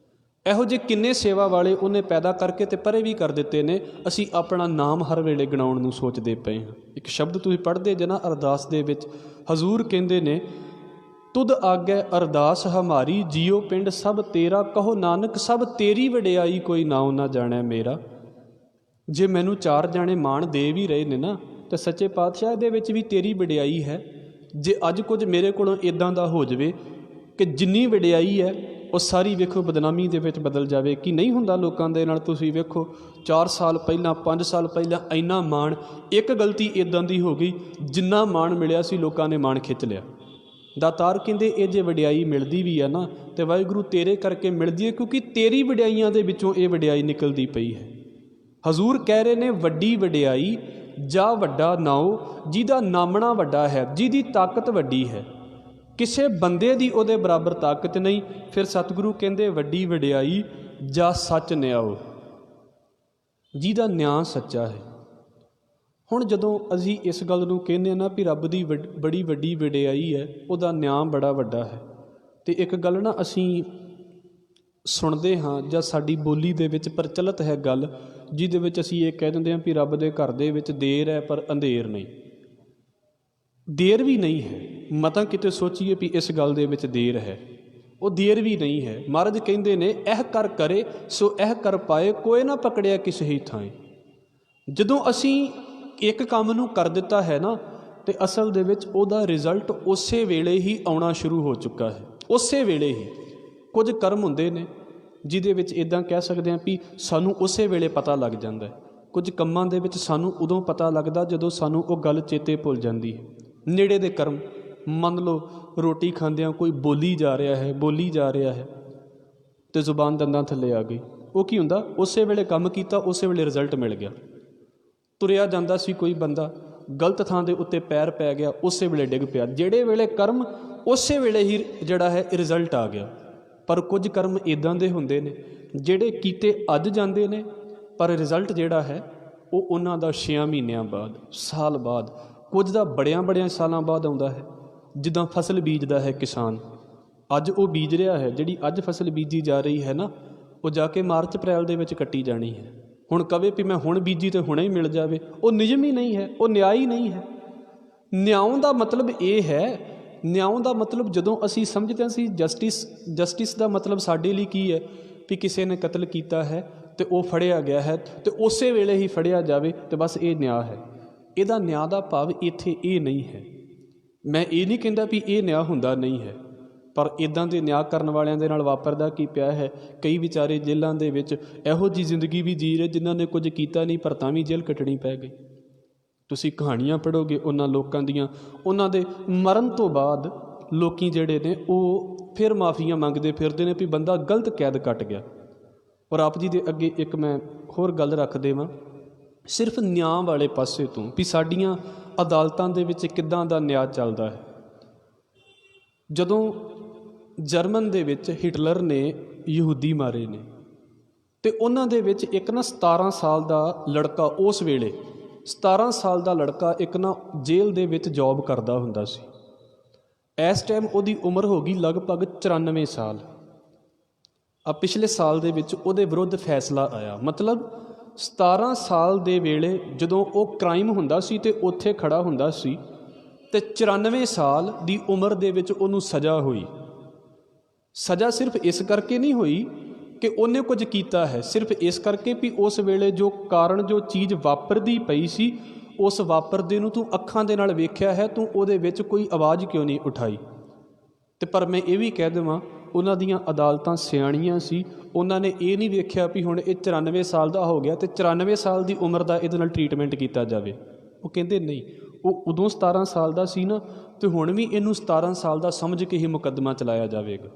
ਇਹੋ ਜਿਹੇ ਕਿੰਨੇ ਸੇਵਾ ਵਾਲੇ ਉਹਨੇ ਪੈਦਾ ਕਰਕੇ ਤੇ ਪਰੇ ਵੀ ਕਰ ਦਿੱਤੇ ਨੇ। ਅਸੀਂ ਆਪਣਾ ਨਾਮ ਹਰ ਵੇਲੇ ਗਿਣਾਉਣ ਨੂੰ ਸੋਚਦੇ ਪਏ ਹਾਂ। ਇੱਕ ਸ਼ਬਦ ਤੁਸੀਂ ਪੜ੍ਹਦੇ ਜੇ ਨਾ ਅਰਦਾਸ ਦੇ ਵਿੱਚ, ਹਜ਼ੂਰ ਕਹਿੰਦੇ ਨੇ, ਤੁਧ ਆਗੇ ਅਰਦਾਸ ਹਮਾਰੀ, ਜੀਓ ਪਿੰਡ ਸਭ ਤੇਰਾ, ਕਹੋ ਨਾਨਕ ਸਭ ਤੇਰੀ ਵਡਿਆਈ, ਕੋਈ ਨਾਉ ਨਾ ਜਾਣੈ ਮੇਰਾ। ਜੇ ਮੈਨੂੰ 4 ਜਾਣੇ ਮਾਣ ਦੇ ਵੀ ਰਹੇ ਨੇ ਨਾ, ਤਾਂ ਸੱਚੇ ਪਾਤਸ਼ਾਹ ਇਹਦੇ ਵਿੱਚ ਵੀ ਤੇਰੀ ਵਡਿਆਈ ਹੈ। ਜੇ ਅੱਜ ਕੁਝ ਮੇਰੇ ਕੋਲੋਂ ਇੱਦਾਂ ਦਾ ਹੋ ਜਾਵੇ ਕਿ ਜਿੰਨੀ ਵਡਿਆਈ ਹੈ ਉਹ ਸਾਰੀ ਵੇਖੋ ਬਦਨਾਮੀ ਦੇ ਵਿੱਚ ਬਦਲ ਜਾਵੇ। ਕਿ ਨਹੀਂ ਹੁੰਦਾ ਲੋਕਾਂ ਦੇ ਨਾਲ? ਤੁਸੀਂ ਵੇਖੋ 4 ਸਾਲ ਪਹਿਲਾਂ, 5 ਸਾਲ ਪਹਿਲਾਂ ਇੰਨਾ ਮਾਣ, ਇੱਕ ਗਲਤੀ ਇੱਦਾਂ ਦੀ ਹੋ ਗਈ, ਜਿੰਨਾ ਮਾਣ ਮਿਲਿਆ ਸੀ ਲੋਕਾਂ ਨੇ ਮਾਣ ਖਿੱਚ ਲਿਆ। ਦਾਤਾਰ ਕਹਿੰਦੇ ਇਹ ਜੇ ਵਡਿਆਈ ਮਿਲਦੀ ਵੀ ਹੈ ਨਾ, ਤੇ ਵਾਹਿਗੁਰੂ ਤੇਰੇ ਕਰਕੇ ਮਿਲਦੀ ਹੈ, ਕਿਉਂਕਿ ਤੇਰੀ ਵਡਿਆਈਆਂ ਦੇ ਵਿੱਚੋਂ ਇਹ ਵਡਿਆਈ ਨਿਕਲਦੀ ਪਈ ਹੈ। ਹਜ਼ੂਰ ਕਹਿ ਰਹੇ ਨੇ, ਵੱਡੀ ਵਡਿਆਈ ਜਾਂ ਵੱਡਾ ਨਾਉ, ਜਿਹਦਾ ਨਾਮਣਾ ਵੱਡਾ ਹੈ, ਜਿਹਦੀ ਤਾਕਤ ਵੱਡੀ ਹੈ। ਕਿਸੇ ਬੰਦੇ ਦੀ ਉਹਦੇ ਬਰਾਬਰ ਤਾਕਤ ਨਹੀਂ। ਫਿਰ ਸਤਿਗੁਰੂ ਕਹਿੰਦੇ, ਵੱਡੀ ਵਡਿਆਈ ਜਾਂ ਸੱਚ ਨਿਆਓ, ਜਿਹਦਾ ਨਿਆਂ ਸੱਚਾ ਹੈ। ਹੁਣ ਜਦੋਂ ਅਸੀਂ ਇਸ ਗੱਲ ਨੂੰ ਕਹਿੰਦੇ ਹਾਂ ਨਾ ਵੀ ਰੱਬ ਦੀ ਬੜੀ ਵੱਡੀ ਵਡਿਆਈ ਹੈ, ਉਹਦਾ ਨਿਆਂ ਬੜਾ ਵੱਡਾ ਹੈ, ਅਤੇ ਇੱਕ ਗੱਲ ਨਾ ਅਸੀਂ ਸੁਣਦੇ ਹਾਂ ਜਾਂ ਸਾਡੀ ਬੋਲੀ ਦੇ ਵਿੱਚ ਪ੍ਰਚਲਿਤ ਹੈ ਗੱਲ, ਜਿਹਦੇ ਵਿੱਚ ਅਸੀਂ ਇਹ ਕਹਿ ਦਿੰਦੇ ਹਾਂ ਵੀ ਰੱਬ ਦੇ ਘਰ ਦੇ ਵਿੱਚ ਦੇਰ ਹੈ ਪਰ ਅੰਧੇਰ ਨਹੀਂ। ਦੇਰ ਵੀ ਨਹੀਂ ਹੈ, ਮਤਾਂ ਕਿਤੇ ਸੋਚੀਏ ਵੀ ਇਸ ਗੱਲ ਦੇ ਵਿੱਚ ਦੇਰ ਹੈ, ਉਹ ਦੇਰ ਵੀ ਨਹੀਂ ਹੈ। ਮਹਾਰਾਜ ਕਹਿੰਦੇ ਨੇ ਇਹ ਕਰ ਕਰੇ ਸੋ ਇਹ ਕਰ ਪਾਏ, ਕੋਈ ਨਾ ਪਕੜਿਆ ਕਿਸੇ ਹੀ ਥਾਂ। ਜਦੋਂ ਅਸੀਂ ਇੱਕ ਕੰਮ ਨੂੰ ਕਰ ਦਿੱਤਾ ਹੈ ਨਾ, ਤੇ ਅਸਲ ਦੇ ਵਿੱਚ ਉਹਦਾ ਰਿਜ਼ਲਟ ਉਸੇ ਵੇਲੇ ਹੀ ਆਉਣਾ ਸ਼ੁਰੂ ਹੋ ਚੁੱਕਾ ਹੈ। ਉਸੇ ਵੇਲੇ ਹੀ ਕੁਝ ਕਰਮ ਹੁੰਦੇ ਨੇ ਜਿਹਦੇ ਵਿੱਚ ਇੱਦਾਂ ਕਹਿ ਸਕਦੇ ਹਾਂ ਵੀ ਸਾਨੂੰ ਉਸੇ ਵੇਲੇ ਪਤਾ ਲੱਗ ਜਾਂਦਾ ਹੈ। ਕੁਝ ਕੰਮਾਂ ਦੇ ਵਿੱਚ ਸਾਨੂੰ ਉਦੋਂ ਪਤਾ ਲੱਗਦਾ ਜਦੋਂ ਸਾਨੂੰ ਉਹ ਗੱਲ ਚੇਤੇ ਭੁੱਲ ਜਾਂਦੀ ਹੈ। ਨੇੜੇ ਦੇ ਕਰਮ, ਮੰਨ ਲਓ ਰੋਟੀ ਖਾਂਦਿਆਂ ਕੋਈ ਬੋਲੀ ਜਾ ਰਿਹਾ ਹੈ ਅਤੇ ਜ਼ੁਬਾਨ ਦੰਦਾਂ ਥੱਲੇ ਆ ਗਈ, ਉਹ ਕੀ ਹੁੰਦਾ, ਉਸੇ ਵੇਲੇ ਕੰਮ ਕੀਤਾ, ਉਸੇ ਵੇਲੇ ਰਿਜ਼ਲਟ ਮਿਲ ਗਿਆ। ਤੁਰਿਆ ਜਾਂਦਾ ਸੀ ਕੋਈ ਬੰਦਾ, ਗਲਤ ਥਾਂ ਦੇ ਉੱਤੇ ਪੈਰ ਪੈ ਗਿਆ, ਉਸੇ ਵੇਲੇ ਡਿੱਗ ਪਿਆ। ਜਿਹੜੇ ਵੇਲੇ ਕਰਮ, ਉਸੇ ਵੇਲੇ ਹੀ ਜਿਹੜਾ ਹੈ ਰਿਜ਼ਲਟ ਆ ਗਿਆ। ਪਰ ਕੁਝ ਕਰਮ ਇੱਦਾਂ ਦੇ ਹੁੰਦੇ ਨੇ ਜਿਹੜੇ ਕੀਤੇ ਅੱਜ ਜਾਂਦੇ ਨੇ, ਪਰ ਰਿਜ਼ਲਟ ਜਿਹੜਾ ਹੈ ਉਹ ਉਹਨਾਂ ਦਾ 6 ਮਹੀਨਿਆਂ ਬਾਅਦ, ਸਾਲ ਬਾਅਦ, ਕੁਝ ਦਾ ਬੜਿਆਂ ਸਾਲਾਂ ਬਾਅਦ ਆਉਂਦਾ ਹੈ। ਜਿੱਦਾਂ ਫਸਲ ਬੀਜਦਾ ਹੈ ਕਿਸਾਨ, ਅੱਜ ਉਹ ਬੀਜ ਰਿਹਾ ਹੈ, ਜਿਹੜੀ ਅੱਜ ਫਸਲ ਬੀਜੀ ਜਾ ਰਹੀ ਹੈ ਨਾ, ਉਹ ਜਾ ਕੇ ਮਾਰਚ ਅਪ੍ਰੈਲ ਦੇ ਵਿੱਚ ਕੱਟੀ ਜਾਣੀ ਹੈ। ਹੁਣ ਕਵੇ ਵੀ ਮੈਂ ਹੁਣ ਬੀਜੀ ਤੇ ਹੁਣੇ ਹੀ ਮਿਲ ਜਾਵੇ, ਉਹ ਨਿਯਮ ਹੀ ਨਹੀਂ ਹੈ, ਉਹ ਨਿਆਂ ਹੀ ਨਹੀਂ ਹੈ। ਨਿਆਂ ਦਾ ਮਤਲਬ ਇਹ ਹੈ, ਨਿਆਂ ਦਾ ਮਤਲਬ ਜਦੋਂ ਅਸੀਂ ਸਮਝਦੇ ਸੀ ਜਸਟਿਸ ਦਾ ਮਤਲਬ ਸਾਡੇ ਲਈ ਕੀ ਹੈ ਵੀ ਕਿਸੇ ਨੇ ਕਤਲ ਕੀਤਾ ਹੈ ਅਤੇ ਉਹ ਫੜਿਆ ਗਿਆ ਹੈ ਅਤੇ ਉਸੇ ਵੇਲੇ ਹੀ ਫੜਿਆ ਜਾਵੇ ਅਤੇ ਬਸ ਇਹ ਨਿਆਂ ਹੈ। ਇਹਦਾ ਨਿਆਂ ਦਾ ਭਾਵ ਇੱਥੇ ਇਹ ਨਹੀਂ ਹੈ। ਮੈਂ ਇਹ ਨਹੀਂ ਕਹਿੰਦਾ ਵੀ ਇਹ ਨਿਆਂ ਹੁੰਦਾ ਨਹੀਂ ਹੈ, ਪਰ ਇੱਦਾਂ ਦੇ ਨਿਆਂ ਕਰਨ ਵਾਲਿਆਂ ਦੇ ਨਾਲ ਵਾਪਰਦਾ ਕੀ ਪਿਆ ਹੈ, ਕਈ ਵਿਚਾਰੇ ਜੇਲ੍ਹਾਂ ਦੇ ਵਿੱਚ ਇਹੋ ਜਿਹੀ ਜ਼ਿੰਦਗੀ ਵੀ ਜੀ ਰਹੇ ਜਿਨ੍ਹਾਂ ਨੇ ਕੁਝ ਕੀਤਾ ਨਹੀਂ, ਪਰ ਤਾਂ ਵੀ ਜੇਲ੍ਹ ਕੱਟਣੀ ਪੈ ਗਈ। ਤੁਸੀਂ ਕਹਾਣੀਆਂ ਪੜ੍ਹੋਗੇ ਉਹਨਾਂ ਲੋਕਾਂ ਦੀਆਂ, ਉਹਨਾਂ ਦੇ ਮਰਨ ਤੋਂ ਬਾਅਦ ਲੋਕੀ ਜਿਹੜੇ ਨੇ ਉਹ ਫਿਰ ਮਾਫੀਆਂ ਮੰਗਦੇ ਫਿਰਦੇ ਨੇ ਵੀ ਬੰਦਾ ਗਲਤ ਕੈਦ ਕੱਟ ਗਿਆ। ਔਰ ਆਪ ਜੀ ਦੇ ਅੱਗੇ ਇੱਕ ਮੈਂ ਹੋਰ ਗੱਲ ਰੱਖ ਦੇਵਾਂ, ਸਿਰਫ ਨਿਆਂ ਵਾਲੇ ਪਾਸੇ ਤੋਂ ਵੀ ਸਾਡੀਆਂ ਅਦਾਲਤਾਂ ਦੇ ਵਿੱਚ ਕਿੱਦਾਂ ਦਾ ਨਿਆਂ ਚੱਲਦਾ ਹੈ। ਜਦੋਂ ਜਰਮਨ ਦੇ ਵਿੱਚ ਹਿਟਲਰ ਨੇ ਯਹੂਦੀ ਮਾਰੇ ਨੇ, ਅਤੇ ਉਹਨਾਂ ਦੇ ਵਿੱਚ ਇੱਕ ਨਾ 17 ਸਾਲ ਦਾ ਲੜਕਾ, ਉਸ ਵੇਲੇ 17 ਸਾਲ ਦਾ ਲੜਕਾ ਇੱਕ ਨਾ ਜੇਲ੍ਹ ਦੇ ਵਿੱਚ ਜੋਬ ਕਰਦਾ ਹੁੰਦਾ ਸੀ। ਇਸ ਟਾਈਮ ਉਹਦੀ ਉਮਰ ਹੋ ਗਈ ਲਗਭਗ 94 ਸਾਲ। ਪਿਛਲੇ ਸਾਲ ਦੇ ਵਿੱਚ ਉਹਦੇ ਵਿਰੁੱਧ ਫੈਸਲਾ ਆਇਆ, ਮਤਲਬ 17 ਸਾਲ ਦੇ ਵੇਲੇ ਜਦੋਂ ਉਹ ਕ੍ਰਾਈਮ ਹੁੰਦਾ ਸੀ ਅਤੇ ਉੱਥੇ ਖੜ੍ਹਾ ਹੁੰਦਾ ਸੀ, ਅਤੇ 94 ਸਾਲ ਦੀ ਉਮਰ ਦੇ ਵਿੱਚ ਉਹਨੂੰ ਸਜ਼ਾ ਹੋਈ। ਸਜ਼ਾ ਸਿਰਫ ਇਸ ਕਰਕੇ ਨਹੀਂ ਹੋਈ ਕਿ ਉਹਨੇ ਕੁਝ ਕੀਤਾ ਹੈ, ਸਿਰਫ ਇਸ ਕਰਕੇ ਵੀ ਉਸ ਵੇਲੇ ਜੋ ਕਾਰਨ, ਜੋ ਚੀਜ਼ ਵਾਪਰਦੀ ਪਈ ਸੀ, ਉਸ ਵਾਪਰਦੇ ਨੂੰ ਤੂੰ ਅੱਖਾਂ ਦੇ ਨਾਲ ਵੇਖਿਆ ਹੈ, ਤੂੰ ਉਹਦੇ ਵਿੱਚ ਕੋਈ ਆਵਾਜ਼ ਕਿਉਂ ਨਹੀਂ ਉਠਾਈ। ਅਤੇ ਪਰ ਮੈਂ ਇਹ ਵੀ ਕਹਿ ਦੇਵਾਂ, ਉਹਨਾਂ ਦੀਆਂ ਅਦਾਲਤਾਂ ਸਿਆਣੀਆਂ ਸੀ, ਉਹਨਾਂ ਨੇ ਇਹ ਨਹੀਂ ਵੇਖਿਆ ਵੀ ਹੁਣ ਇਹ 94 ਸਾਲ ਦਾ ਹੋ ਗਿਆ ਅਤੇ 94 ਸਾਲ ਦੀ ਉਮਰ ਦਾ ਇਹਦੇ ਨਾਲ ਟਰੀਟਮੈਂਟ ਕੀਤਾ ਜਾਵੇ। ਉਹ ਕਹਿੰਦੇ ਨਹੀਂ, ਉਹ ਉਦੋਂ 17 ਸਾਲ ਦਾ ਸੀ ਨਾ, ਅਤੇ ਹੁਣ ਵੀ ਇਹਨੂੰ 17 ਸਾਲ ਦਾ ਸਮਝ ਕੇ ਹੀ ਮੁਕੱਦਮਾ ਚਲਾਇਆ ਜਾਵੇਗਾ।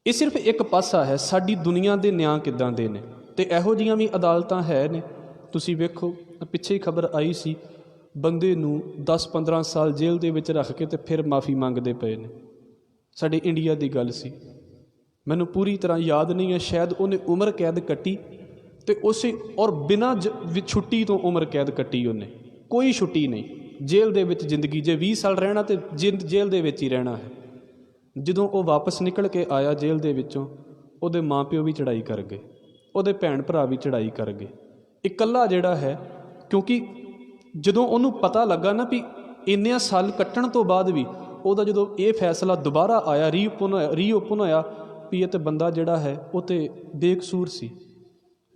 ਇਹ ਸਿਰਫ ਇੱਕ ਪਾਸਾ ਹੈ ਸਾਡੀ ਦੁਨੀਆ ਦੇ ਨਿਆਂ ਕਿੱਦਾਂ ਦੇ ਨੇ, ਅਤੇ ਇਹੋ ਜਿਹੀਆਂ ਵੀ ਅਦਾਲਤਾਂ ਹੈ ਨੇ। ਤੁਸੀਂ ਵੇਖੋ, ਪਿੱਛੇ ਹੀ ਖਬਰ ਆਈ ਸੀ, ਬੰਦੇ ਨੂੰ 10-15 ਸਾਲ ਜੇਲ੍ਹ ਦੇ ਵਿੱਚ ਰੱਖ ਕੇ ਅਤੇ ਫਿਰ ਮਾਫੀ ਮੰਗਦੇ ਪਏ ਨੇ। ਸਾਡੇ ਇੰਡੀਆ ਦੀ ਗੱਲ ਸੀ, ਮੈਨੂੰ ਪੂਰੀ ਤਰ੍ਹਾਂ ਯਾਦ ਨਹੀਂ ਹੈ, ਸ਼ਾਇਦ ਉਹਨੇ ਉਮਰ ਕੈਦ ਕੱਟੀ ਅਤੇ ਉਸੇ ਔਰ ਬਿਨਾਂ ਛੁੱਟੀ ਤੋਂ ਉਮਰ ਕੈਦ ਕੱਟੀ ਉਹਨੇ, ਕੋਈ ਛੁੱਟੀ ਨਹੀਂ, ਜੇਲ੍ਹ ਦੇ ਵਿੱਚ ਜ਼ਿੰਦਗੀ। ਜੇ 20 ਸਾਲ ਰਹਿਣਾ ਤਾਂ ਜੇਲ੍ਹ ਦੇ ਵਿੱਚ ਹੀ ਰਹਿਣਾ ਹੈ। ਜਦੋਂ ਉਹ ਵਾਪਸ ਨਿਕਲ ਕੇ ਆਇਆ ਜੇਲ੍ਹ ਦੇ ਵਿੱਚੋਂ, ਉਹਦੇ ਮਾਂ ਪਿਓ ਵੀ ਚੜ੍ਹਾਈ ਕਰ ਗਏ, ਉਹਦੇ ਭੈਣ ਭਰਾ ਵੀ ਚੜ੍ਹਾਈ ਕਰ ਗਏ। ਇਕੱਲਾ ਜਿਹੜਾ ਹੈ, ਕਿਉਂਕਿ ਜਦੋਂ ਉਹਨੂੰ ਪਤਾ ਲੱਗਾ ਨਾ ਵੀ ਇੰਨਿਆਂ ਸਾਲ ਕੱਟਣ ਤੋਂ ਬਾਅਦ ਵੀ ਉਹਦਾ ਜਦੋਂ ਇਹ ਫੈਸਲਾ ਦੁਬਾਰਾ ਆਇਆ, ਰੀਓਪਨ ਹੋਇਆ ਵੀ ਇਹ ਤਾਂ ਬੰਦਾ ਜਿਹੜਾ ਹੈ ਉਹ ਤਾਂ ਬੇਕਸੂਰ ਸੀ।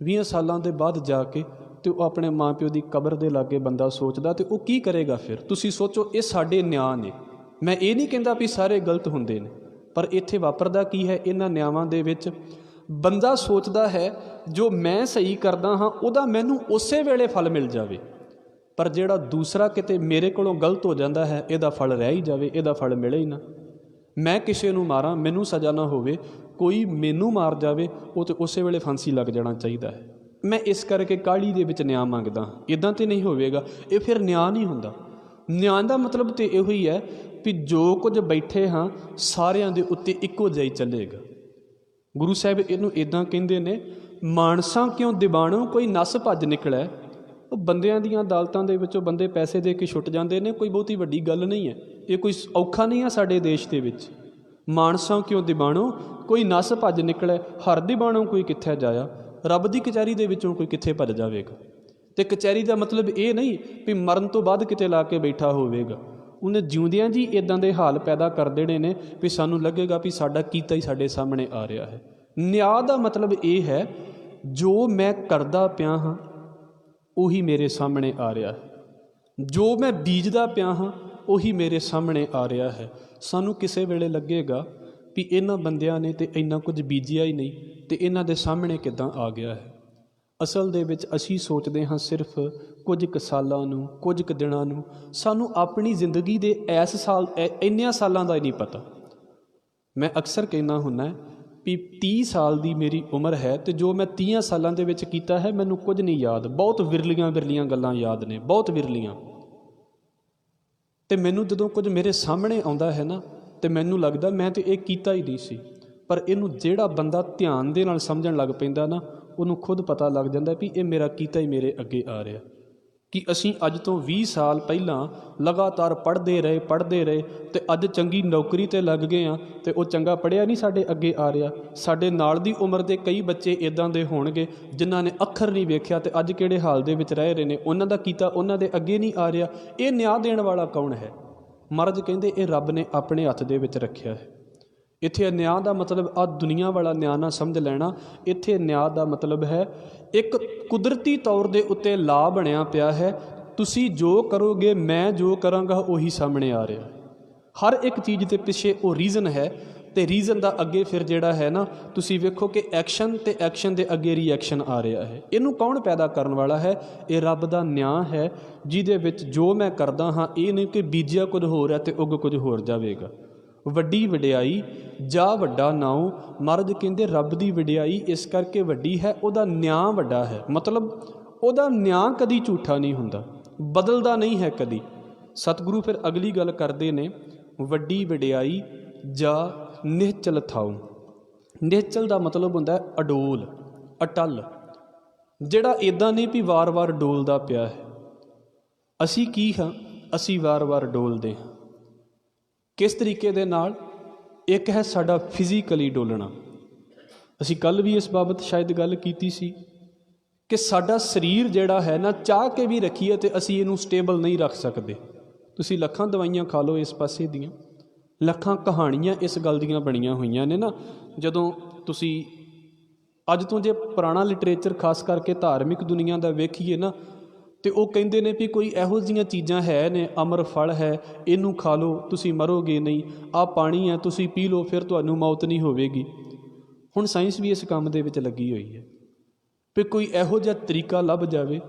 20 ਸਾਲਾਂ ਦੇ ਬਾਅਦ ਜਾ ਕੇ ਅਤੇ ਉਹ ਆਪਣੇ ਮਾਂ ਪਿਓ ਦੀ ਕਬਰ ਦੇ ਲਾਗੇ ਬੰਦਾ ਸੋਚਦਾ, ਅਤੇ ਉਹ ਕੀ ਕਰੇਗਾ ਫਿਰ? ਤੁਸੀਂ ਸੋਚੋ, ਇਹ ਸਾਡੇ ਨਿਆਂ ਨੇ। ਮੈਂ ਇਹ ਨਹੀਂ ਕਹਿੰਦਾ ਵੀ ਸਾਰੇ ਗਲਤ ਹੁੰਦੇ ਨੇ, ਪਰ ਇੱਥੇ ਵਾਪਰਦਾ ਕੀ ਹੈ, ਇਹਨਾਂ ਨਿਆਵਾਂ ਦੇ ਵਿੱਚ ਬੰਦਾ ਸੋਚਦਾ ਹੈ ਜੋ ਮੈਂ ਸਹੀ ਕਰਦਾ ਹਾਂ ਉਹਦਾ ਮੈਨੂੰ ਉਸੇ ਵੇਲੇ ਫਲ ਮਿਲ ਜਾਵੇ, ਪਰ ਜਿਹੜਾ ਦੂਸਰਾ ਕਿਤੇ ਮੇਰੇ ਕੋਲੋਂ ਗਲਤ ਹੋ ਜਾਂਦਾ ਹੈ, ਇਹਦਾ ਫਲ ਰਹਿ ਹੀ ਜਾਵੇ, ਇਹਦਾ ਫਲ ਮਿਲੇ ਹੀ ਨਾ। ਮੈਂ ਕਿਸੇ ਨੂੰ ਮਾਰਾਂ, ਮੈਨੂੰ ਸਜ਼ਾ ਨਾ ਹੋਵੇ, ਕੋਈ ਮੈਨੂੰ ਮਾਰ ਜਾਵੇ, ਉਹ ਤਾਂ ਉਸੇ ਵੇਲੇ ਫਾਂਸੀ ਲੱਗ ਜਾਣਾ ਚਾਹੀਦਾ ਹੈ। ਮੈਂ ਇਸ ਕਰਕੇ ਕਾਹਲੀ ਦੇ ਵਿੱਚ ਨਿਆਂ ਮੰਗਦਾ। ਇੱਦਾਂ ਤਾਂ ਨਹੀਂ ਹੋਵੇਗਾ, ਇਹ ਫਿਰ ਨਿਆਂ ਨਹੀਂ ਹੁੰਦਾ। ਨਿਆਂ ਦਾ ਮਤਲਬ ਤਾਂ ਇਹੋ ਹੀ ਹੈ ਵੀ ਜੋ ਕੁਝ ਬੈਠੇ ਹਾਂ ਸਾਰਿਆਂ ਦੇ ਉੱਤੇ ਇੱਕੋ ਜਿਹਾ ਹੀ ਚੱਲੇਗਾ। ਗੁਰੂ ਸਾਹਿਬ ਇਹਨੂੰ ਇੱਦਾਂ ਕਹਿੰਦੇ ਨੇ, ਮਾਨਸਾਂ ਕਿਉਂ ਦਿਵਾਣੋ ਕੋਈ ਨਸ ਭੱਜ ਨਿਕਲੈ, ਉਹ ਬੰਦਿਆਂ ਦੀਆਂ ਅਦਾਲਤਾਂ ਦੇ ਵਿੱਚੋਂ ਬੰਦੇ ਪੈਸੇ ਦੇ ਕੇ ਛੁੱਟ ਜਾਂਦੇ ਨੇ, ਕੋਈ ਬਹੁਤੀ ਵੱਡੀ ਗੱਲ ਨਹੀਂ ਹੈ। ਇਹ ਕੋਈ ਔਖਾ ਨਹੀਂ ਹੈ ਸਾਡੇ ਦੇਸ਼ ਦੇ ਵਿੱਚ। ਮਾਨਸੋਂ ਕਿਉਂ ਦਿਵਾਣੋ ਕੋਈ ਨਸ ਭੱਜ ਨਿਕਲੇ, ਹਰ ਦਿਵਾਣੋ ਕੋਈ ਕਿੱਥੇ ਜਾਇਆ। ਰੱਬ ਦੀ ਕਚਹਿਰੀ ਦੇ ਵਿੱਚੋਂ ਕੋਈ ਕਿੱਥੇ ਭੱਜ ਜਾਵੇਗਾ। ਅਤੇ ਕਚਹਿਰੀ ਦਾ ਮਤਲਬ ਇਹ ਨਹੀਂ ਵੀ ਮਰਨ ਤੋਂ ਬਾਅਦ ਕਿਤੇ ਲਾ ਕੇ ਬੈਠਾ ਹੋਵੇਗਾ। ਉਹਨੇ ਜਿਉਂਦਿਆਂ ਜੀ ਇੱਦਾਂ ਦੇ ਹਾਲ ਪੈਦਾ ਕਰ ਦੇਣੇ ਨੇ ਵੀ ਸਾਨੂੰ ਲੱਗੇਗਾ ਵੀ ਸਾਡਾ ਕੀਤਾ ਹੀ ਸਾਡੇ ਸਾਹਮਣੇ ਆ ਰਿਹਾ ਹੈ। ਨਿਆਂ ਦਾ ਮਤਲਬ ਇਹ ਹੈ ਜੋ ਮੈਂ ਕਰਦਾ ਪਿਆ ਹਾਂ ਉਹੀ ਮੇਰੇ ਸਾਹਮਣੇ ਆ ਰਿਹਾ ਹੈ, ਜੋ ਮੈਂ ਬੀਜਦਾ ਪਿਆ ਹਾਂ ਉਹੀ ਮੇਰੇ ਸਾਹਮਣੇ ਆ ਰਿਹਾ ਹੈ। ਸਾਨੂੰ ਕਿਸੇ ਵੇਲੇ ਲੱਗੇਗਾ ਵੀ ਇਹਨਾਂ ਬੰਦਿਆਂ ਨੇ ਤਾਂ ਇੰਨਾ ਕੁਝ ਬੀਜਿਆ ਹੀ ਨਹੀਂ ਅਤੇ ਇਹਨਾਂ ਦੇ ਸਾਹਮਣੇ ਕਿੱਦਾਂ ਆ ਗਿਆ ਹੈ। ਅਸਲ ਦੇ ਵਿੱਚ ਅਸੀਂ ਸੋਚਦੇ ਹਾਂ ਸਿਰਫ ਕੁਝ ਕੁ ਸਾਲਾਂ ਨੂੰ, ਕੁਝ ਕੁ ਦਿਨਾਂ ਨੂੰ। ਸਾਨੂੰ ਆਪਣੀ ਜ਼ਿੰਦਗੀ ਦੇ ਇੰਨਿਆਂ ਸਾਲਾਂ ਦਾ ਹੀ ਨਹੀਂ ਪਤਾ। ਮੈਂ ਅਕਸਰ ਕਹਿੰਦਾ ਹੁੰਦਾ ਵੀ 30 ਸਾਲ ਦੀ ਮੇਰੀ ਉਮਰ ਹੈ ਅਤੇ ਜੋ ਮੈਂ 30 ਸਾਲਾਂ ਦੇ ਵਿੱਚ ਕੀਤਾ ਹੈ ਮੈਨੂੰ ਕੁਝ ਨਹੀਂ ਯਾਦ। ਬਹੁਤ ਵਿਰਲੀਆਂ ਗੱਲਾਂ ਯਾਦ ਨੇ, ਬਹੁਤ ਵਿਰਲੀਆਂ। ਅਤੇ ਮੈਨੂੰ ਜਦੋਂ ਕੁਝ ਮੇਰੇ ਸਾਹਮਣੇ ਆਉਂਦਾ ਹੈ ਨਾ ਅਤੇ ਮੈਨੂੰ ਲੱਗਦਾ ਮੈਂ ਤਾਂ ਇਹ ਕੀਤਾ ਹੀ ਨਹੀਂ ਸੀ। ਪਰ ਇਹਨੂੰ ਜਿਹੜਾ ਬੰਦਾ ਧਿਆਨ ਦੇ ਨਾਲ ਸਮਝਣ ਲੱਗ ਪੈਂਦਾ ਨਾ ਉਹਨੂੰ ਖੁਦ ਪਤਾ ਲੱਗ ਜਾਂਦਾ ਵੀ ਇਹ ਮੇਰਾ ਕੀਤਾ ਹੀ ਮੇਰੇ ਅੱਗੇ ਆ ਰਿਹਾ। ਕਿ ਅਸੀਂ ਅੱਜ ਤੋਂ 20 ਸਾਲ ਪਹਿਲਾਂ ਲਗਾਤਾਰ ਪੜ੍ਹਦੇ ਰਹੇ ਅਤੇ ਅੱਜ ਚੰਗੀ ਨੌਕਰੀ 'ਤੇ ਲੱਗ ਗਏ ਹਾਂ ਅਤੇ ਉਹ ਚੰਗਾ ਪੜ੍ਹਿਆ ਨਹੀਂ ਸਾਡੇ ਅੱਗੇ ਆ ਰਿਹਾ। ਸਾਡੇ ਨਾਲ ਦੀ ਉਮਰ ਦੇ ਕਈ ਬੱਚੇ ਇੱਦਾਂ ਦੇ ਹੋਣਗੇ ਜਿਨ੍ਹਾਂ ਨੇ ਅੱਖਰ ਨਹੀਂ ਵੇਖਿਆ ਅਤੇ ਅੱਜ ਕਿਹੜੇ ਹਾਲ ਦੇ ਵਿੱਚ ਰਹਿ ਰਹੇ ਨੇ। ਉਹਨਾਂ ਦਾ ਕੀਤਾ ਉਹਨਾਂ ਦੇ ਅੱਗੇ ਨਹੀਂ ਆ ਰਿਹਾ। ਇਹ ਨਿਆਂ ਦੇਣ ਵਾਲਾ ਕੌਣ ਹੈ? ਮਹਾਰਾਜ ਕਹਿੰਦੇ ਇਹ ਰੱਬ ਨੇ ਆਪਣੇ ਹੱਥ ਦੇ ਵਿੱਚ ਰੱਖਿਆ ਹੈ। ਇੱਥੇ ਨਿਆਂ ਦਾ ਮਤਲਬ ਆਹ ਦੁਨੀਆ ਵਾਲਾ ਨਿਆਂ ਨਾ ਸਮਝ ਲੈਣਾ। ਇੱਥੇ ਨਿਆਂ ਦਾ ਮਤਲਬ ਹੈ ਇੱਕ ਕੁਦਰਤੀ ਤੌਰ ਦੇ ਉੱਤੇ ਲਾ ਬਣਿਆ ਪਿਆ ਹੈ। ਤੁਸੀਂ ਜੋ ਕਰੋਗੇ ਮੈਂ ਜੋ ਕਰਾਂਗਾ ਉਹੀ ਸਾਹਮਣੇ ਆ ਰਿਹਾ। ਹਰ ਇੱਕ ਚੀਜ਼ ਦੇ ਪਿੱਛੇ ਉਹ ਰੀਜ਼ਨ ਹੈ ਅਤੇ ਰੀਜ਼ਨ ਦਾ ਅੱਗੇ ਫਿਰ ਜਿਹੜਾ ਹੈ ਨਾ ਤੁਸੀਂ ਵੇਖੋ ਕਿ ਐਕਸ਼ਨ ਅਤੇ ਐਕਸ਼ਨ ਦੇ ਅੱਗੇ ਰਿਐਕਸ਼ਨ ਆ ਰਿਹਾ ਹੈ। ਇਹਨੂੰ ਕੌਣ ਪੈਦਾ ਕਰਨ ਵਾਲਾ ਹੈ? ਇਹ ਰੱਬ ਦਾ ਨਿਆਂ ਹੈ ਜਿਹਦੇ ਵਿੱਚ ਜੋ ਮੈਂ ਕਰਦਾ ਹਾਂ ਇਹ ਨਹੀਂ ਕਿ ਬੀਜਿਆ ਕੁਝ ਹੋਰ ਹੈ ਅਤੇ ਉੱਗ ਕੁਝ ਹੋਰ ਜਾਵੇਗਾ। ਵੱਡੀ ਵਡਿਆਈ ਜਾਂ ਵੱਡਾ ਨਾਉ, ਮਹਾਰਾਜ ਕਹਿੰਦੇ ਰੱਬ ਦੀ ਵਡਿਆਈ ਇਸ ਕਰਕੇ ਵੱਡੀ ਹੈ ਉਹਦਾ ਨਿਆਂ ਵੱਡਾ ਹੈ। ਮਤਲਬ ਉਹਦਾ ਨਿਆਂ ਕਦੀ ਝੂਠਾ ਨਹੀਂ ਹੁੰਦਾ, ਬਦਲਦਾ ਨਹੀਂ ਹੈ ਕਦੀ। ਸਤਿਗੁਰੂ ਫਿਰ ਅਗਲੀ ਗੱਲ ਕਰਦੇ ਨੇ, ਵੱਡੀ ਵਡਿਆਈ ਜਾਂ ਨਿਹਚਲ ਥਾਉ। ਨਿਹਚਲ ਦਾ ਮਤਲਬ ਹੁੰਦਾ ਅਡੋਲ, ਅਟਲ, ਜਿਹੜਾ ਇੱਦਾਂ ਨਹੀਂ ਵੀ ਵਾਰ-ਵਾਰ ਡੋਲਦਾ ਪਿਆ ਹੈ। ਅਸੀਂ ਕੀ ਹਾਂ? ਅਸੀਂ ਵਾਰ-ਵਾਰ ਡੋਲਦੇ ਹਾਂ। ਕਿਸ ਤਰੀਕੇ ਦੇ ਨਾਲ? ਇੱਕ ਹੈ ਸਾਡਾ ਫਿਜ਼ੀਕਲੀ ਡੋਲਣਾ। ਅਸੀਂ ਕੱਲ੍ਹ ਵੀ ਇਸ ਬਾਬਤ ਸ਼ਾਇਦ ਗੱਲ ਕੀਤੀ ਸੀ ਕਿ ਸਾਡਾ ਸਰੀਰ ਜਿਹੜਾ ਹੈ ਨਾ ਚਾਹ ਕੇ ਵੀ ਰੱਖੀਏ ਅਤੇ ਅਸੀਂ ਇਹਨੂੰ ਸਟੇਬਲ ਨਹੀਂ ਰੱਖ ਸਕਦੇ। ਤੁਸੀਂ ਲੱਖਾਂ ਦਵਾਈਆਂ ਖਾ ਲਓ ਇਸ ਪਾਸੇ ਦੀਆਂ, ਲੱਖਾਂ ਕਹਾਣੀਆਂ ਇਸ ਗੱਲ ਦੀਆਂ ਬਣੀਆਂ ਹੋਈਆਂ ਨੇ ਨਾ। ਜਦੋਂ ਤੁਸੀਂ ਅੱਜ ਤੋਂ ਜੇ ਪੁਰਾਣਾ ਲਿਟਰੇਚਰ ਖਾਸ ਕਰਕੇ ਧਾਰਮਿਕ ਦੁਨੀਆ ਦਾ ਵੇਖੀਏ ਨਾ ਅਤੇ ਉਹ ਕਹਿੰਦੇ ਨੇ ਵੀ ਕੋਈ ਇਹੋ ਜਿਹੀਆਂ ਚੀਜ਼ਾਂ ਹੈ ਨੇ, ਅਮਰ ਫਲ ਹੈ, ਇਹਨੂੰ ਖਾ ਲਓ ਤੁਸੀਂ ਮਰੋਗੇ ਨਹੀਂ। ਆਹ ਪਾਣੀ ਹੈ ਤੁਸੀਂ ਪੀ ਲਓ ਫਿਰ ਤੁਹਾਨੂੰ ਮੌਤ ਨਹੀਂ ਹੋਵੇਗੀ। ਹੁਣ ਸਾਇੰਸ ਵੀ ਇਸ ਕੰਮ ਦੇ ਵਿੱਚ ਲੱਗੀ ਹੋਈ ਹੈ ਵੀ ਕੋਈ ਇਹੋ ਜਿਹਾ ਤਰੀਕਾ ਲੱਭ ਜਾਵੇ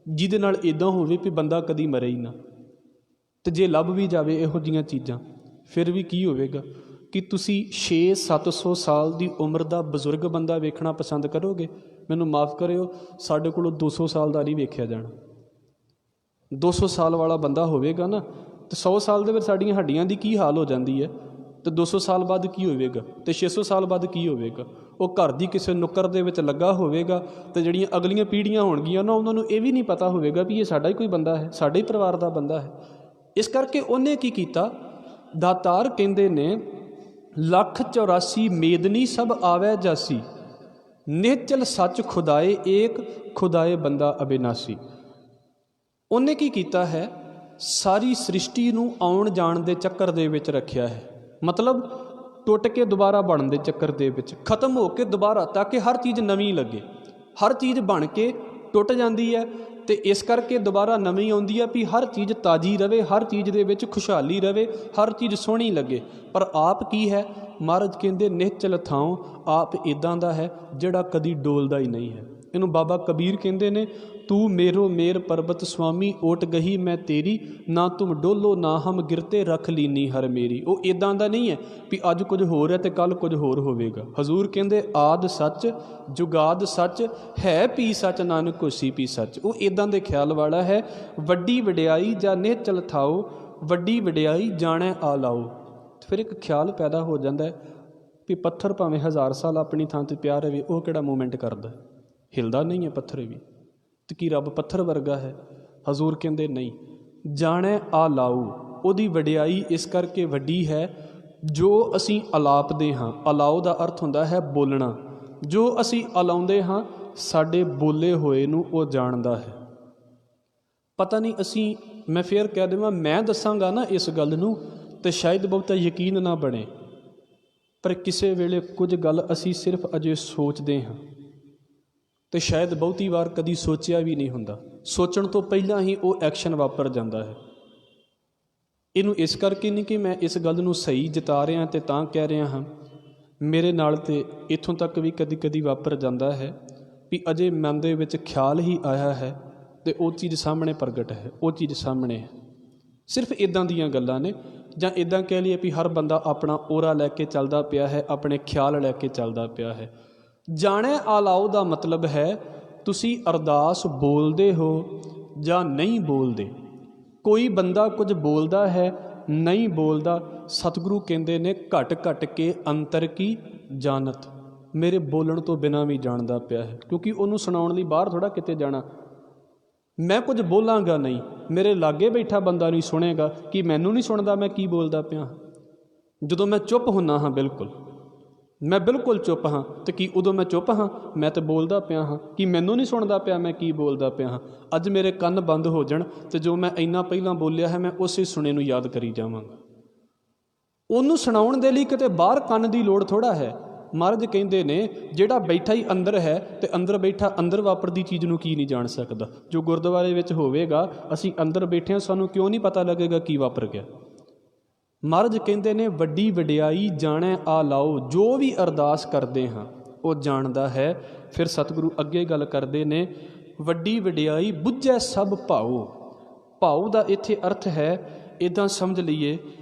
ਜਿਹਦੇ ਨਾਲ ਇੱਦਾਂ ਹੋਵੇ ਵੀ ਬੰਦਾ ਕਦੀ ਮਰੇ ਹੀ ਨਾ। ਅਤੇ ਜੇ ਲੱਭ ਵੀ ਜਾਵੇ ਇਹੋ ਜਿਹੀਆਂ ਚੀਜ਼ਾਂ ਫਿਰ ਵੀ ਕੀ ਹੋਵੇਗਾ ਕਿ ਤੁਸੀਂ 600-700 ਸਾਲ ਦੀ ਉਮਰ ਦਾ ਬਜ਼ੁਰਗ ਬੰਦਾ ਵੇਖਣਾ ਪਸੰਦ ਕਰੋਗੇ? ਮੈਨੂੰ ਮਾफ़ ਕਰਿਓ, ਸਾਡੇ ਕੋਲੋਂ 200 ਸਾਲ ਦਾ ਨਹੀਂ ਵੇਖਿਆ ਜਾਣਾ। 200 ਸਾਲ ਵਾਲਾ ਬੰਦਾ ਹੋਵੇਗਾ ਨਾ ਅਤੇ 100 ਸਾਲ ਦੇ ਵਿੱਚ ਸਾਡੀਆਂ ਹੱਡੀਆਂ ਦੀ ਕੀ ਹਾਲ ਹੋ ਜਾਂਦੀ ਹੈ ਅਤੇ 200 ਸਾਲ ਬਾਅਦ ਕੀ ਹੋਵੇਗਾ ਅਤੇ 600 ਸਾਲ ਬਾਅਦ ਕੀ ਹੋਵੇਗਾ? ਉਹ ਘਰ ਦੀ ਕਿਸੇ ਨੁੱਕਰ ਦੇ ਵਿੱਚ ਲੱਗਾ ਹੋਵੇਗਾ ਅਤੇ ਜਿਹੜੀਆਂ ਅਗਲੀਆਂ ਪੀੜ੍ਹੀਆਂ ਹੋਣਗੀਆਂ ਨਾ ਉਹਨਾਂ ਨੂੰ ਇਹ ਵੀ ਨਹੀਂ ਪਤਾ ਹੋਵੇਗਾ ਵੀ ਇਹ ਸਾਡਾ ਹੀ ਕੋਈ ਬੰਦਾ ਹੈ, ਸਾਡੇ ਹੀ ਪਰਿਵਾਰ ਦਾ ਬੰਦਾ ਹੈ। ਇਸ ਕਰਕੇ ਉਹਨੇ ਕੀ ਕੀਤਾ? ਦਾਤਾਰ ਕਹਿੰਦੇ ਨੇ 184 ਮੇਦਨੀ ਸਭ ਆਵੈ ਜਾਸੀ, ਨਿਹਚਲ ਸੱਚ ਖੁਦਾਏ ਏਕ, ਖੁਦਾਏ ਬੰਦਾ ਅਬਿਨਾਸੀ। ਉਹਨੇ ਕੀ ਕੀਤਾ ਹੈ? ਸਾਰੀ ਸ੍ਰਿਸ਼ਟੀ ਨੂੰ ਆਉਣ ਜਾਣ ਦੇ ਚੱਕਰ ਦੇ ਵਿੱਚ ਰੱਖਿਆ ਹੈ। ਮਤਲਬ ਟੁੱਟ ਕੇ ਦੁਬਾਰਾ ਬਣਨ ਦੇ ਚੱਕਰ ਦੇ ਵਿੱਚ, ਖਤਮ ਹੋ ਕੇ ਦੁਬਾਰਾ, ਤਾਂ ਕਿ ਹਰ ਚੀਜ਼ ਨਵੀਂ ਲੱਗੇ। ਹਰ ਚੀਜ਼ ਬਣ ਕੇ ਟੁੱਟ ਜਾਂਦੀ ਹੈ ਅਤੇ ਇਸ ਕਰਕੇ ਦੁਬਾਰਾ ਨਵੀਂ ਆਉਂਦੀ ਹੈ ਵੀ ਹਰ ਚੀਜ਼ ਤਾਜ਼ੀ ਰਵੇ, ਹਰ ਚੀਜ਼ ਦੇ ਵਿੱਚ ਖੁਸ਼ਹਾਲੀ ਰਵੇ, ਹਰ ਚੀਜ਼ ਸੋਹਣੀ ਲੱਗੇ। ਪਰ ਆਪ ਕੀ ਹੈ? ਮਹਾਰਾਜ ਕਹਿੰਦੇ ਨਿਹਚਲ ਥਾਉ, ਆਪ ਇੱਦਾਂ ਦਾ ਹੈ ਜਿਹੜਾ ਕਦੀ ਡੋਲਦਾ ਹੀ ਨਹੀਂ ਹੈ। ਇਹਨੂੰ ਬਾਬਾ ਕਬੀਰ ਕਹਿੰਦੇ ਨੇ, ਤੂੰ ਮੇਰੋ ਮੇਰ ਪਰਬਤ ਸੁਆਮੀ ਓਟ ਗਹੀ ਮੈਂ ਤੇਰੀ, ਨਾ ਤੁਮ ਡੋਲੋ ਨਾ ਹਮ ਗਿਰਤੇ ਰੱਖ ਲੀਨੀ ਹਰ ਮੇਰੀ। ਉਹ ਇੱਦਾਂ ਦਾ ਨਹੀਂ ਹੈ ਵੀ ਅੱਜ ਕੁਝ ਹੋਰ ਹੈ ਅਤੇ ਕੱਲ੍ਹ ਕੁਝ ਹੋਰ ਹੋਵੇਗਾ। ਹਜ਼ੂਰ ਕਹਿੰਦੇ ਆਦ ਸੱਚ ਜੁਗਾਦ ਸੱਚ ਹੈ ਪੀ ਸੱਚ ਨਾਨਕ ਹੋਸੀ ਪੀ ਸੱਚ। ਉਹ ਇੱਦਾਂ ਦੇ ਖਿਆਲ ਵਾਲਾ ਹੈ। ਵੱਡੀ ਵਡਿਆਈ ਜਾਂ ਨਿਹਚਲ ਥਾਓ, ਵੱਡੀ ਵਡਿਆਈ ਜਾਣੈ ਆ ਲਾਓ। ਫਿਰ ਇੱਕ ਖਿਆਲ ਪੈਦਾ ਹੋ ਜਾਂਦਾ ਵੀ ਪੱਥਰ ਭਾਵੇਂ 1000 ਸਾਲ ਆਪਣੀ ਥਾਂ 'ਤੇ ਪਿਆ ਰਹੇ, ਉਹ ਕਿਹੜਾ ਮੂਵਮੈਂਟ ਕਰਦਾ? ਹਿਲਦਾ ਨਹੀਂ ਹੈ ਪੱਥਰ ਵੀ। ਤੇ ਕੀ ਰੱਬ ਪੱਥਰ ਵਰਗਾ ਹੈ? ਹਜ਼ੂਰ ਕਹਿੰਦੇ ਨਹੀਂ, ਜਾਣੈ ਆਲਾਊ, ਉਹਦੀ ਵਡਿਆਈ ਇਸ ਕਰਕੇ ਵੱਡੀ ਹੈ ਜੋ ਅਸੀਂ ਅਲਾਪਦੇ ਹਾਂ। ਅਲਾਓ ਦਾ ਅਰਥ ਹੁੰਦਾ ਹੈ ਬੋਲਣਾ। ਜੋ ਅਸੀਂ ਅਲਾਉਂਦੇ ਹਾਂ ਸਾਡੇ ਬੋਲੇ ਹੋਏ ਨੂੰ ਉਹ ਜਾਣਦਾ ਹੈ। ਪਤਾ ਨਹੀਂ ਅਸੀਂ, ਮੈਂ ਫੇਰ ਕਹਿ ਦੇਵਾਂ, ਮੈਂ ਦੱਸਾਂਗਾ ਨਾ ਇਸ ਗੱਲ ਨੂੰ ਤੇ ਸ਼ਾਇਦ ਬਹੁਤਾ ਯਕੀਨ ਨਾ ਬਣੇ, ਪਰ ਕਿਸੇ ਵੇਲੇ ਕੁਝ ਗੱਲ ਅਸੀਂ ਸਿਰਫ ਅਜੇ ਸੋਚਦੇ ਹਾਂ ਤੇ ਸ਼ਾਇਦ ਬਹੁਤੀ ਵਾਰ ਕਦੀ ਸੋਚਿਆ ਵੀ ਨਹੀਂ ਹੁੰਦਾ। ਸੋਚਣ ਤੋਂ ਪਹਿਲਾਂ ਹੀ ਉਹ ਐਕਸ਼ਨ ਵਾਪਰ ਜਾਂਦਾ ਹੈ। ਇਹਨੂੰ ਇਸ ਕਰਕੇ ਨਹੀਂ ਕਿ ਮੈਂ ਇਸ ਗੱਲ ਨੂੰ ਸਹੀ ਜਿਤਾ ਰਿਹਾ ਤੇ ਤਾਂ ਕਹਿ ਰਿਹਾ ਹਾਂ। ਮੇਰੇ ਨਾਲ ਤੇ ਇੱਥੋਂ ਤੱਕ ਵੀ ਕਦੀ ਕਦੀ ਵਾਪਰ ਜਾਂਦਾ ਹੈ ਵੀ ਅਜੇ ਮਨ ਦੇ ਵਿੱਚ ਖਿਆਲ ਹੀ ਆਇਆ ਹੈ ਤੇ ਉਹ ਚੀਜ਼ ਸਾਹਮਣੇ ਪ੍ਰਗਟ ਹੈ, ਉਹ ਚੀਜ਼ ਸਾਹਮਣੇ ਹੈ। ਸਿਰਫ ਇੱਦਾਂ ਦੀਆਂ ਗੱਲਾਂ ਨੇ, ਜਾਂ ਇੱਦਾਂ ਕਹਿ ਲਈਏ ਵੀ ਹਰ ਬੰਦਾ ਆਪਣਾ ਔਰਾ ਲੈ ਕੇ ਚੱਲਦਾ ਪਿਆ ਹੈ, ਆਪਣੇ ਖਿਆਲ ਲੈ ਕੇ ਚੱਲਦਾ ਪਿਆ ਹੈ। ਜਾਣੈ ਆਲਾਓ ਦਾ ਮਤਲਬ ਹੈ ਤੁਸੀਂ ਅਰਦਾਸ ਬੋਲਦੇ ਹੋ ਜਾਂ ਨਹੀਂ ਬੋਲਦੇ। ਕੋਈ ਬੰਦਾ ਕੁਝ ਬੋਲਦਾ ਹੈ, ਨਹੀਂ ਬੋਲਦਾ, ਸਤਿਗੁਰੂ ਕਹਿੰਦੇ ਨੇ ਘਟ ਘਟ ਕੇ ਅੰਤਰ ਕੀ ਜਾਣਤ, ਮੇਰੇ ਬੋਲਣ ਤੋਂ ਬਿਨਾਂ ਵੀ ਜਾਣਦਾ ਪਿਆ ਹੈ। ਕਿਉਂਕਿ ਉਹਨੂੰ ਸੁਣਾਉਣ ਲਈ ਬਾਹਰ ਥੋੜ੍ਹਾ ਕਿਤੇ ਜਾਣਾ। ਮੈਂ ਕੁਝ ਬੋਲਾਂਗਾ ਨਹੀਂ, ਮੇਰੇ ਲਾਗੇ ਬੈਠਾ ਬੰਦਾ ਨਹੀਂ ਸੁਣੇਗਾ ਕਿ ਮੈਨੂੰ ਨਹੀਂ ਸੁਣਦਾ ਮੈਂ ਕੀ ਬੋਲਦਾ ਪਿਆ। ਜਦੋਂ ਮੈਂ ਚੁੱਪ ਹੁੰਦਾ ਹਾਂ, ਮੈਂ ਬਿਲਕੁਲ ਚੁੱਪ ਹਾਂ, ਤੇ ਕੀ ਉਦੋਂ ਮੈਂ ਚੁੱਪ ਹਾਂ? ਮੈਂ ਤਾਂ ਬੋਲਦਾ ਪਿਆ ਹਾਂ। ਕਿ ਮੈਨੂੰ ਨਹੀਂ ਸੁਣਦਾ ਪਿਆ ਮੈਂ ਕੀ ਬੋਲਦਾ ਪਿਆ ਹਾਂ? ਅੱਜ ਮੇਰੇ ਕੰਨ ਬੰਦ ਹੋ ਜਾਣ ਤੇ ਜੋ ਮੈਂ ਇੰਨਾ ਪਹਿਲਾਂ ਬੋਲਿਆ ਹੈ ਮੈਂ ਉਸੇ ਸੁਣੇ ਨੂੰ ਯਾਦ ਕਰੀ ਜਾਵਾਂਗਾ। ਉਹਨੂੰ ਸੁਣਾਉਣ ਦੇ ਲਈ ਕਿਤੇ ਬਾਹਰ ਕੰਨ ਦੀ ਲੋੜ ਥੋੜ੍ਹਾ ਹੈ। ਮਹਾਰਾਜ ਕਹਿੰਦੇ ਨੇ ਜਿਹੜਾ ਬੈਠਾ ਹੀ ਅੰਦਰ ਹੈ ਤੇ ਅੰਦਰ ਬੈਠਾ ਅੰਦਰ ਵਾਪਰਦੀ ਚੀਜ਼ ਨੂੰ ਕੀ ਨਹੀਂ ਜਾਣ ਸਕਦਾ। ਜੋ ਗੁਰਦੁਆਰੇ ਵਿੱਚ ਹੋਵੇਗਾ, ਅਸੀਂ ਅੰਦਰ ਬੈਠੇ ਹਾਂ, ਸਾਨੂੰ ਕਿਉਂ ਨਹੀਂ ਪਤਾ ਲੱਗੇਗਾ ਕੀ ਵਾਪਰ ਗਿਆ। ਮਹਾਰਾਜ ਕਹਿੰਦੇ ਨੇ ਵੱਡੀ ਵਡਿਆਈ ਜਾਣੈ ਆਲਾਓ, ਜੋ ਵੀ ਅਰਦਾਸ ਕਰਦੇ ਹਾਂ ਉਹ ਜਾਣਦਾ ਹੈ। ਫਿਰ ਸਤਿਗੁਰੂ ਅੱਗੇ ਗੱਲ ਕਰਦੇ ਨੇ, ਵੱਡੀ ਵਡਿਆਈ ਬੁੱਝੈ ਸਭ ਭਾਉ। ਭਾਉ ਦਾ ਇੱਥੇ ਅਰਥ ਹੈ, ਇੱਦਾਂ ਸਮਝ ਲਈਏ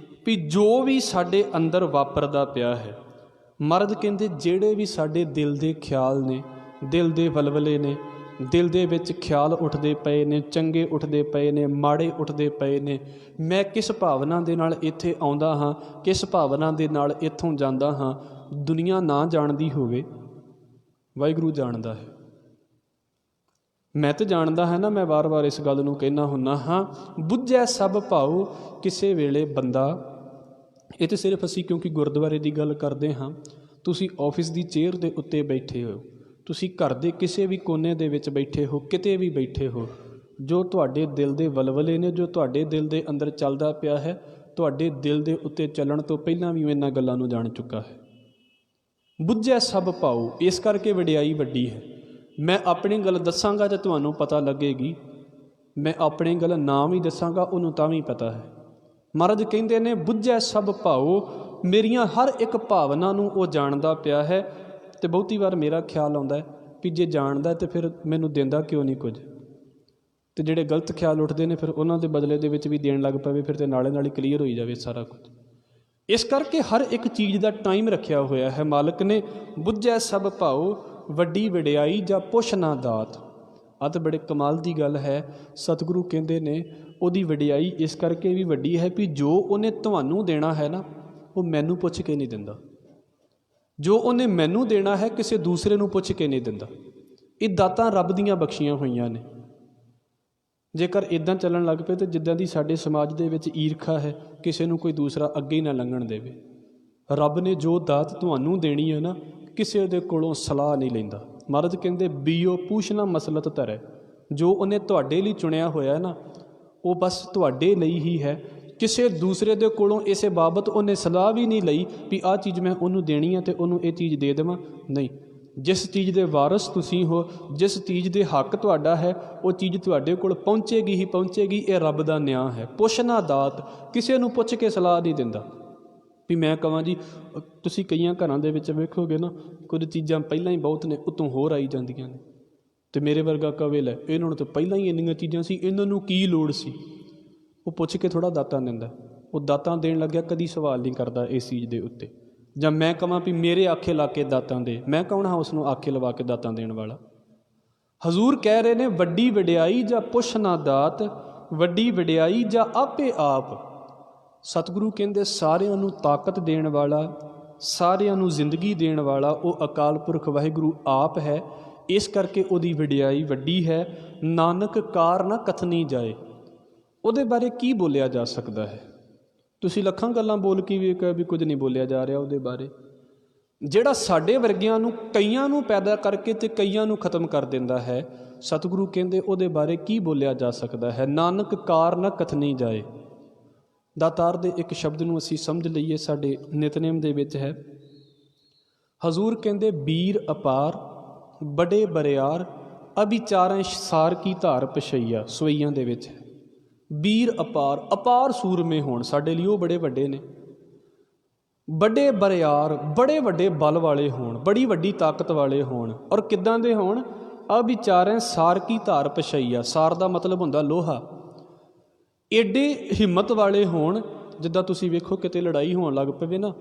ਵੀ ਜੋ ਵੀ ਸਾਡੇ ਅੰਦਰ ਵਾਪਰਦਾ ਪਿਆ ਹੈ। ਮਹਾਰਾਜ ਕਹਿੰਦੇ ਜਿਹੜੇ ਵੀ ਸਾਡੇ ਦਿਲ ਦੇ ਖਿਆਲ ਨੇ, ਦਿਲ ਦੇ ਵਲਵਲੇ ਨੇ, ਦਿਲ ਦੇ ਵਿੱਚ ਖਿਆਲ ਉੱਠਦੇ ਪਏ ਨੇ, ਚੰਗੇ ਉੱਠਦੇ ਪਏ ਨੇ, ਮਾੜੇ ਉੱਠਦੇ ਪਏ ਨੇ, ਮੈਂ ਕਿਸ ਭਾਵਨਾ ਦੇ ਨਾਲ ਇੱਥੇ ਆਉਂਦਾ ਹਾਂ, ਕਿਸ ਭਾਵਨਾ ਦੇ ਨਾਲ ਇੱਥੋਂ ਜਾਂਦਾ ਹਾਂ, ਦੁਨੀਆ ਨਾ ਜਾਣਦੀ ਹੋਵੇ, ਵਾਹਿਗੁਰੂ ਜਾਣਦਾ ਹੈ। ਮੈਂ ਤਾਂ ਜਾਣਦਾ ਹੈ ਨਾ, ਮੈਂ ਵਾਰ-ਵਾਰ ਇਸ ਗੱਲ ਨੂੰ ਕਹਿਣਾ ਹੁੰਦਾ ਹਾਂ, ਬੁੱਝੈ ਸਭ ਭਾਉ। ਕਿਸੇ ਵੇਲੇ ਬੰਦਾ, ਇਹ ਤਾਂ ਸਿਰਫ ਅਸੀਂ ਕਿਉਂਕਿ ਗੁਰਦੁਆਰੇ ਦੀ ਗੱਲ ਕਰਦੇ ਹਾਂ, ਤੁਸੀਂ ਆਫਿਸ ਦੀ ਚੇਅਰ ਦੇ ਉੱਤੇ ਬੈਠੇ ਹੋ, ਤੁਸੀਂ ਘਰ ਦੇ ਕਿਸੇ ਵੀ ਕੋਨੇ ਦੇ ਵਿੱਚ ਬੈਠੇ ਹੋ, ਕਿਤੇ ਵੀ ਬੈਠੇ ਹੋ, ਜੋ ਤੁਹਾਡੇ ਦਿਲ ਦੇ ਵਲਵਲੇ ਨੇ, ਜੋ ਤੁਹਾਡੇ ਦਿਲ ਦੇ ਅੰਦਰ ਚੱਲਦਾ ਪਿਆ ਹੈ, ਤੁਹਾਡੇ ਦਿਲ ਦੇ ਉੱਤੇ ਚੱਲਣ ਤੋਂ ਪਹਿਲਾਂ ਵੀ ਇਹਨਾਂ ਗੱਲਾਂ ਨੂੰ ਜਾਣ ਚੁੱਕਾ ਹੈ। ਬੁੱਝੈ ਸਭ ਭਾਉ, ਇਸ ਕਰਕੇ ਵਡਿਆਈ ਵੱਡੀ ਹੈ। ਮੈਂ ਆਪਣੀ ਗੱਲ ਦੱਸਾਂਗਾ ਤਾਂ ਤੁਹਾਨੂੰ ਪਤਾ ਲੱਗੇਗੀ, ਮੈਂ ਆਪਣੀ ਗੱਲ ਨਾ ਵੀ ਦੱਸਾਂਗਾ ਉਹਨੂੰ ਤਾਂ ਵੀ ਪਤਾ ਹੈ। ਮਹਾਰਾਜ ਕਹਿੰਦੇ ਨੇ ਬੁੱਝੈ ਸਭ ਭਾਉ, ਮੇਰੀਆਂ ਹਰ ਇੱਕ ਭਾਵਨਾ ਨੂੰ ਉਹ ਜਾਣਦਾ ਪਿਆ ਹੈ। ਤੇ ਬਹੁਤੀ ਵਾਰ ਮੇਰਾ ਖਿਆਲ ਆਉਂਦਾ ਵੀ ਜੇ ਜਾਣਦਾ ਤੇ ਫਿਰ ਮੈਨੂੰ ਦਿੰਦਾ ਕਿਉਂ ਨਹੀਂ ਕੁਝ। ਤੇ ਜਿਹੜੇ ਗਲਤ ਖਿਆਲ ਉੱਠਦੇ ਨੇ ਫਿਰ ਉਹਨਾਂ ਦੇ ਬਦਲੇ ਦੇ ਵਿੱਚ ਵੀ ਦੇਣ ਲੱਗ ਪਵੇ, ਫਿਰ ਤੇ ਨਾਲੇ ਨਾਲ ਹੀ ਕਲੀਅਰ ਹੋਈ ਜਾਵੇ ਸਾਰਾ ਕੁਝ। ਇਸ ਕਰਕੇ ਹਰ ਇੱਕ ਚੀਜ਼ ਦਾ ਟਾਈਮ ਰੱਖਿਆ ਹੋਇਆ ਹੈ ਮਾਲਕ ਨੇ। ਬੁੱਝੈ ਸਭ ਭਾਉ, ਵੱਡੀ ਵਡਿਆਈ ਜਾਂ ਪੁੱਛ ਨਾ ਦਾਤ। ਆਹ ਤਾਂ ਬੜੇ ਕਮਾਲ ਦੀ ਗੱਲ ਹੈ। ਸਤਿਗੁਰੂ ਕਹਿੰਦੇ ਨੇ ਉਹਦੀ ਵਡਿਆਈ ਇਸ ਕਰਕੇ ਵੀ ਵੱਡੀ ਹੈ ਵੀ ਜੋ ਉਹਨੇ ਤੁਹਾਨੂੰ ਦੇਣਾ ਹੈ ਨਾ, ਉਹ ਮੈਨੂੰ ਪੁੱਛ ਕੇ ਨਹੀਂ ਦਿੰਦਾ। ਜੋ ਉਹਨੇ ਮੈਨੂੰ ਦੇਣਾ ਹੈ ਕਿਸੇ ਦੂਸਰੇ ਨੂੰ ਪੁੱਛ ਕੇ ਨਹੀਂ ਦਿੰਦਾ। ਇਹ ਦਾਤਾਂ ਰੱਬ ਦੀਆਂ ਬਖਸ਼ੀਆਂ ਹੋਈਆਂ ਨੇ। ਜੇਕਰ ਇੱਦਾਂ ਚੱਲਣ ਲੱਗ ਪਏ ਤਾਂ ਜਿੱਦਾਂ ਦੀ ਸਾਡੇ ਸਮਾਜ ਦੇ ਵਿੱਚ ਈਰਖਾ ਹੈ, ਕਿਸੇ ਨੂੰ ਕੋਈ ਦੂਸਰਾ ਅੱਗੇ ਹੀ ਨਾ ਲੰਘਣ ਦੇਵੇ। ਰੱਬ ਨੇ ਜੋ ਦਾਤ ਤੁਹਾਨੂੰ ਦੇਣੀ ਹੈ ਨਾ, ਕਿਸੇ ਦੇ ਕੋਲੋਂ ਸਲਾਹ ਨਹੀਂ ਲੈਂਦਾ। ਮਹਾਰਾਜ ਕਹਿੰਦੇ ਬੀਓ ਪੂਛਣਾ ਮਸਲਤ ਧਰੈ। ਜੋ ਉਹਨੇ ਤੁਹਾਡੇ ਲਈ ਚੁਣਿਆ ਹੋਇਆ ਨਾ, ਉਹ ਬਸ ਤੁਹਾਡੇ ਲਈ ਹੀ ਹੈ। ਕਿਸੇ ਦੂਸਰੇ ਦੇ ਕੋਲੋਂ ਇਸੇ ਬਾਬਤ ਉਹਨੇ ਸਲਾਹ ਵੀ ਨਹੀਂ ਲਈ ਵੀ ਆਹ ਚੀਜ਼ ਮੈਂ ਉਹਨੂੰ ਦੇਣੀ ਹੈ ਤੇ ਉਹਨੂੰ ਇਹ ਚੀਜ਼ ਦੇ ਦੇਵਾਂ। ਨਹੀਂ, ਜਿਸ ਚੀਜ਼ ਦੇ ਵਾਰਸ ਤੁਸੀਂ ਹੋ, ਜਿਸ ਚੀਜ਼ ਦੇ ਹੱਕ ਤੁਹਾਡਾ ਹੈ, ਉਹ ਚੀਜ਼ ਤੁਹਾਡੇ ਕੋਲ ਪਹੁੰਚੇਗੀ ਹੀ ਪਹੁੰਚੇਗੀ। ਇਹ ਰੱਬ ਦਾ ਨਿਆਂ ਹੈ। ਪੁੱਛ ਨਾ ਦਾਤ, ਕਿਸੇ ਨੂੰ ਪੁੱਛ ਕੇ ਸਲਾਹ ਨਹੀਂ ਦਿੰਦਾ। ਵੀ ਮੈਂ ਕਹਾਂ ਜੀ, ਤੁਸੀਂ ਕਈਆਂ ਘਰਾਂ ਦੇ ਵਿੱਚ ਵੇਖੋਗੇ ਨਾ, ਕੁਝ ਚੀਜ਼ਾਂ ਪਹਿਲਾਂ ਹੀ ਬਹੁਤ ਨੇ, ਉੱਤੋਂ ਹੋਰ ਆਈ ਜਾਂਦੀਆਂ ਨੇ। ਅਤੇ ਮੇਰੇ ਵਰਗਾ ਕਵੇ ਲੈ ਇਹਨਾਂ ਨੂੰ ਤਾਂ ਪਹਿਲਾਂ ਹੀ ਇੰਨੀਆਂ ਚੀਜ਼ਾਂ ਸੀ, ਇਹਨਾਂ ਨੂੰ ਕੀ ਲੋੜ ਸੀ। ਉਹ ਪੁੱਛ ਕੇ ਥੋੜ੍ਹਾ ਦਾਤਾਂ ਦਿੰਦਾ। ਉਹ ਦਾਤਾਂ ਦੇਣ ਲੱਗਿਆ ਕਦੀ ਸਵਾਲ ਨਹੀਂ ਕਰਦਾ ਇਸ ਚੀਜ਼ ਦੇ ਉੱਤੇ। ਜਾਂ ਮੈਂ ਕਹਾਂ ਵੀ ਮੇਰੇ ਆਖੇ ਲਾ ਕੇ ਦਾਤਾਂ ਦੇ, ਮੈਂ ਕੌਣ ਹਾਂ ਉਸ ਨੂੰ ਆਖੇ ਲਵਾ ਕੇ ਦਾਤਾਂ ਦੇਣ ਵਾਲਾ। ਹਜ਼ੂਰ ਕਹਿ ਰਹੇ ਨੇ ਵੱਡੀ ਵਡਿਆਈ ਜਾਂ ਪੁੱਛ ਨਾ ਦਾਤ, ਵੱਡੀ ਵਡਿਆਈ ਜਾਂ ਆਪੇ ਆਪ। ਸਤਿਗੁਰੂ ਕਹਿੰਦੇ ਸਾਰਿਆਂ ਨੂੰ ਤਾਕਤ ਦੇਣ ਵਾਲਾ, ਸਾਰਿਆਂ ਨੂੰ ਜ਼ਿੰਦਗੀ ਦੇਣ ਵਾਲਾ ਉਹ ਅਕਾਲ ਪੁਰਖ ਵਾਹਿਗੁਰੂ ਆਪ ਹੈ। ਇਸ ਕਰਕੇ ਉਹਦੀ ਵਡਿਆਈ ਵੱਡੀ ਹੈ। ਨਾਨਕ ਕਾਰ ਨਾ ਕਥਨੀ ਜਾਏ। ਉਹਦੇ ਬਾਰੇ ਕੀ ਬੋਲਿਆ ਜਾ ਸਕਦਾ ਹੈ? ਤੁਸੀਂ ਲੱਖਾਂ ਗੱਲਾਂ ਬੋਲ ਕੇ ਵੀ ਕੁਝ ਨਹੀਂ ਬੋਲਿਆ ਜਾ ਰਿਹਾ ਉਹਦੇ ਬਾਰੇ। ਜਿਹੜਾ ਸਾਡੇ ਵਰਗਿਆਂ ਨੂੰ ਕਈਆਂ ਨੂੰ ਪੈਦਾ ਕਰਕੇ ਤੇ ਕਈਆਂ ਨੂੰ ਖਤਮ ਕਰ ਦਿੰਦਾ ਹੈ, ਸਤਿਗੁਰੂ ਕਹਿੰਦੇ ਉਹਦੇ ਬਾਰੇ ਕੀ ਬੋਲਿਆ ਜਾ ਸਕਦਾ ਹੈ? ਨਾਨਕ ਕਾਰ ਨਾ ਕਥਨੀ ਜਾਏ। ਦਾਤਾਰ ਦੇ ਇੱਕ ਸ਼ਬਦ ਨੂੰ ਅਸੀਂ ਸਮਝ ਲਈਏ, ਸਾਡੇ ਨਿਤਨੇਮ ਦੇ ਵਿੱਚ ਹੈ। ਹਜ਼ੂਰ ਕਹਿੰਦੇ ਬੀਰ ਅਪਾਰ ਬੜੇ ਬਰਿਆਰ ਅਭਿਚਾਰਾਂ ਸਾਰ ਕੀ ਧਾਰ ਪਛਈਆ। ਸਵਈਆਂ ਦੇ ਵਿੱਚ ਹੈ ਬੀਰ ਅਪਾਰ, ਅਪਾਰ ਸੂਰਮੇ ਹੋਣ, ਸਾਡੇ ਲਈ ਉਹ ਬੜੇ ਵੱਡੇ ਨੇ। ਵੱਡੇ ਬਰਿਆਰ, ਬੜੇ ਵੱਡੇ ਬਲ ਵਾਲੇ ਹੋਣ, ਬੜੀ ਵੱਡੀ ਤਾਕਤ ਵਾਲੇ ਹੋਣ। ਔਰ ਕਿੱਦਾਂ ਦੇ ਹੋਣ? ਅਭਿਚਾਰਾਂ ਸਾਰ ਕੀ ਧਾਰ ਪਛਈਆ। ਸਾਰ ਦਾ ਮਤਲਬ ਹੁੰਦਾ ਲੋਹਾ। ਏਡੇ ਹਿੰਮਤ ਵਾਲੇ ਹੋਣ, ਜਿੱਦਾਂ ਤੁਸੀਂ ਵੇਖੋ ਕਿਤੇ ਲੜਾਈ ਹੋਣ ਲੱਗ ਪਵੇ ਨਾ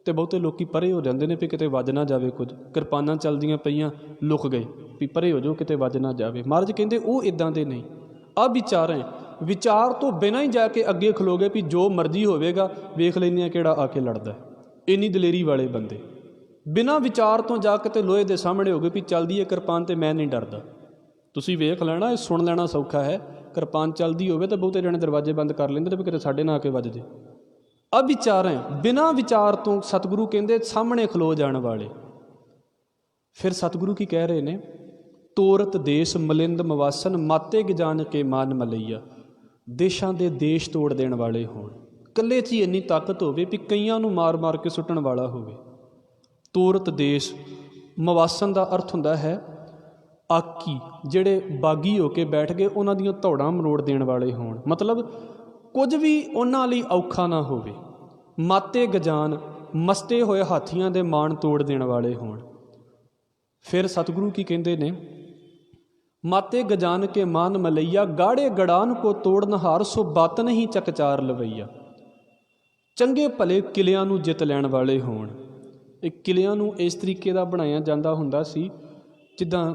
ਤੇ ਬਹੁਤੇ ਲੋਕੀ ਪਰੇ ਹੋ ਜਾਂਦੇ ਨੇ ਵੀ ਕਿਤੇ ਵੱਜ ਨਾ ਜਾਵੇ ਕੁਝ। ਕਿਰਪਾਨਾਂ ਚੱਲਦੀਆਂ ਪਈਆਂ, ਲੁਕ ਗਏ ਵੀ ਪਰੇ ਹੋ ਜਾਓ ਕਿਤੇ ਵੱਜ ਨਾ ਜਾਵੇ। ਮਹਾਰਾਜ ਕਹਿੰਦੇ ਉਹ ਇੱਦਾਂ ਦੇ ਨਹੀਂ। ਅਭਿਚਾਰਾਂ, ਵਿਚਾਰ ਤੋਂ ਬਿਨਾਂ ਹੀ ਜਾ ਕੇ ਅੱਗੇ ਖਲੋਗੇ ਵੀ ਜੋ ਮਰਜ਼ੀ ਹੋਵੇਗਾ, ਵੇਖ ਲੈਂਦੇ ਹਾਂ ਕਿਹੜਾ ਆ ਕੇ ਲੜਦਾ। ਇੰਨੀ ਦਲੇਰੀ ਵਾਲੇ ਬੰਦੇ, ਬਿਨਾਂ ਵਿਚਾਰ ਤੋਂ ਜਾ ਕੇ ਤੇ ਲੋਹੇ ਦੇ ਸਾਹਮਣੇ ਹੋ ਗਏ ਵੀ ਚੱਲਦੀ ਹੈ ਕਿਰਪਾਨ ਤੇ ਮੈਂ ਨਹੀਂ ਡਰਦਾ। ਤੁਸੀਂ ਵੇਖ ਲੈਣਾ, ਇਹ ਸੁਣ ਲੈਣਾ ਸੌਖਾ ਹੈ। ਕਿਰਪਾਨ ਚੱਲਦੀ ਹੋਵੇ ਤਾਂ ਬਹੁਤੇ ਜਣੇ ਦਰਵਾਜ਼ੇ ਬੰਦ ਕਰ ਲੈਂਦੇ ਨੇ ਵੀ ਕਿਤੇ ਸਾਡੇ ਨਾਲ ਆ ਕੇ ਵੱਜ ਜੇ। ਅਵਿਚਾਰ ਹੈ, ਬਿਨਾਂ ਵਿਚਾਰ ਤੋਂ ਸਤਿਗੁਰੂ ਕਹਿੰਦੇ ਸਾਹਮਣੇ ਖਲੋ ਜਾਣ ਵਾਲੇ। ਫਿਰ ਸਤਿਗੁਰੂ ਕੀ ਕਹਿ ਰਹੇ ਨੇ? ਤੋਰਤ ਦੇਸ਼ ਮਲਿੰਦ ਮਵਾਸਨ ਮਾਤੇ ਗਜਾਨ ਕੇ ਮਾਨ ਮਲਈਆ। ਦੇਸ਼ਾਂ ਦੇ ਦੇਸ਼ ਤੋੜ ਦੇਣ ਵਾਲੇ ਹੋਣ, ਇਕੱਲੇ 'ਚ ਹੀ ਇੰਨੀ ਤਾਕਤ ਹੋਵੇ ਵੀ ਕਈਆਂ ਨੂੰ ਮਾਰ ਮਾਰ ਕੇ ਸੁੱਟਣ ਵਾਲਾ ਹੋਵੇ। ਤੋਰਤ ਦੇਸ਼, ਮਵਾਸਨ ਦਾ ਅਰਥ ਹੁੰਦਾ ਹੈ ਆਕੀ, ਜਿਹੜੇ ਬਾਗੀ ਹੋ ਕੇ ਬੈਠ ਗਏ ਉਹਨਾਂ ਦੀਆਂ ਧੌੜਾਂ ਮਰੋੜ ਦੇਣ ਵਾਲੇ ਹੋਣ। ਮਤਲਬ ਕੁਝ ਵੀ ਉਹਨਾਂ ਲਈ ਔਖਾ ਨਾ ਹੋਵੇ। ਮਾਤੇ ਗਜਾਨ, ਮਸਤੇ ਹੋਏ ਹਾਥੀਆਂ ਦੇ ਮਾਣ ਤੋੜ ਦੇਣ ਵਾਲੇ ਹੋਣ। ਫਿਰ ਸਤਿਗੁਰੂ ਕੀ ਕਹਿੰਦੇ ਨੇ? ਮਾਤੇ ਗਜਾਨ ਕੇ ਮਾਨ ਮਲਈਆ ਗਾੜੇ ਗੜਾਨ ਕੋ ਤੋੜਨ ਹਾਰ ਸੋ ਬਾਤ ਨਹੀਂ ਚਕਚਾਰ ਲਵਈਆ। ਚੰਗੇ ਭਲੇ ਕਿਲਿਆਂ ਨੂੰ ਜਿੱਤ ਲੈਣ ਵਾਲੇ ਹੋਣ। ਇਹ ਕਿਲਿਆਂ ਨੂੰ ਇਸ ਤਰੀਕੇ ਦਾ ਬਣਾਇਆ ਜਾਂਦਾ ਹੁੰਦਾ ਸੀ, ਜਿੱਦਾਂ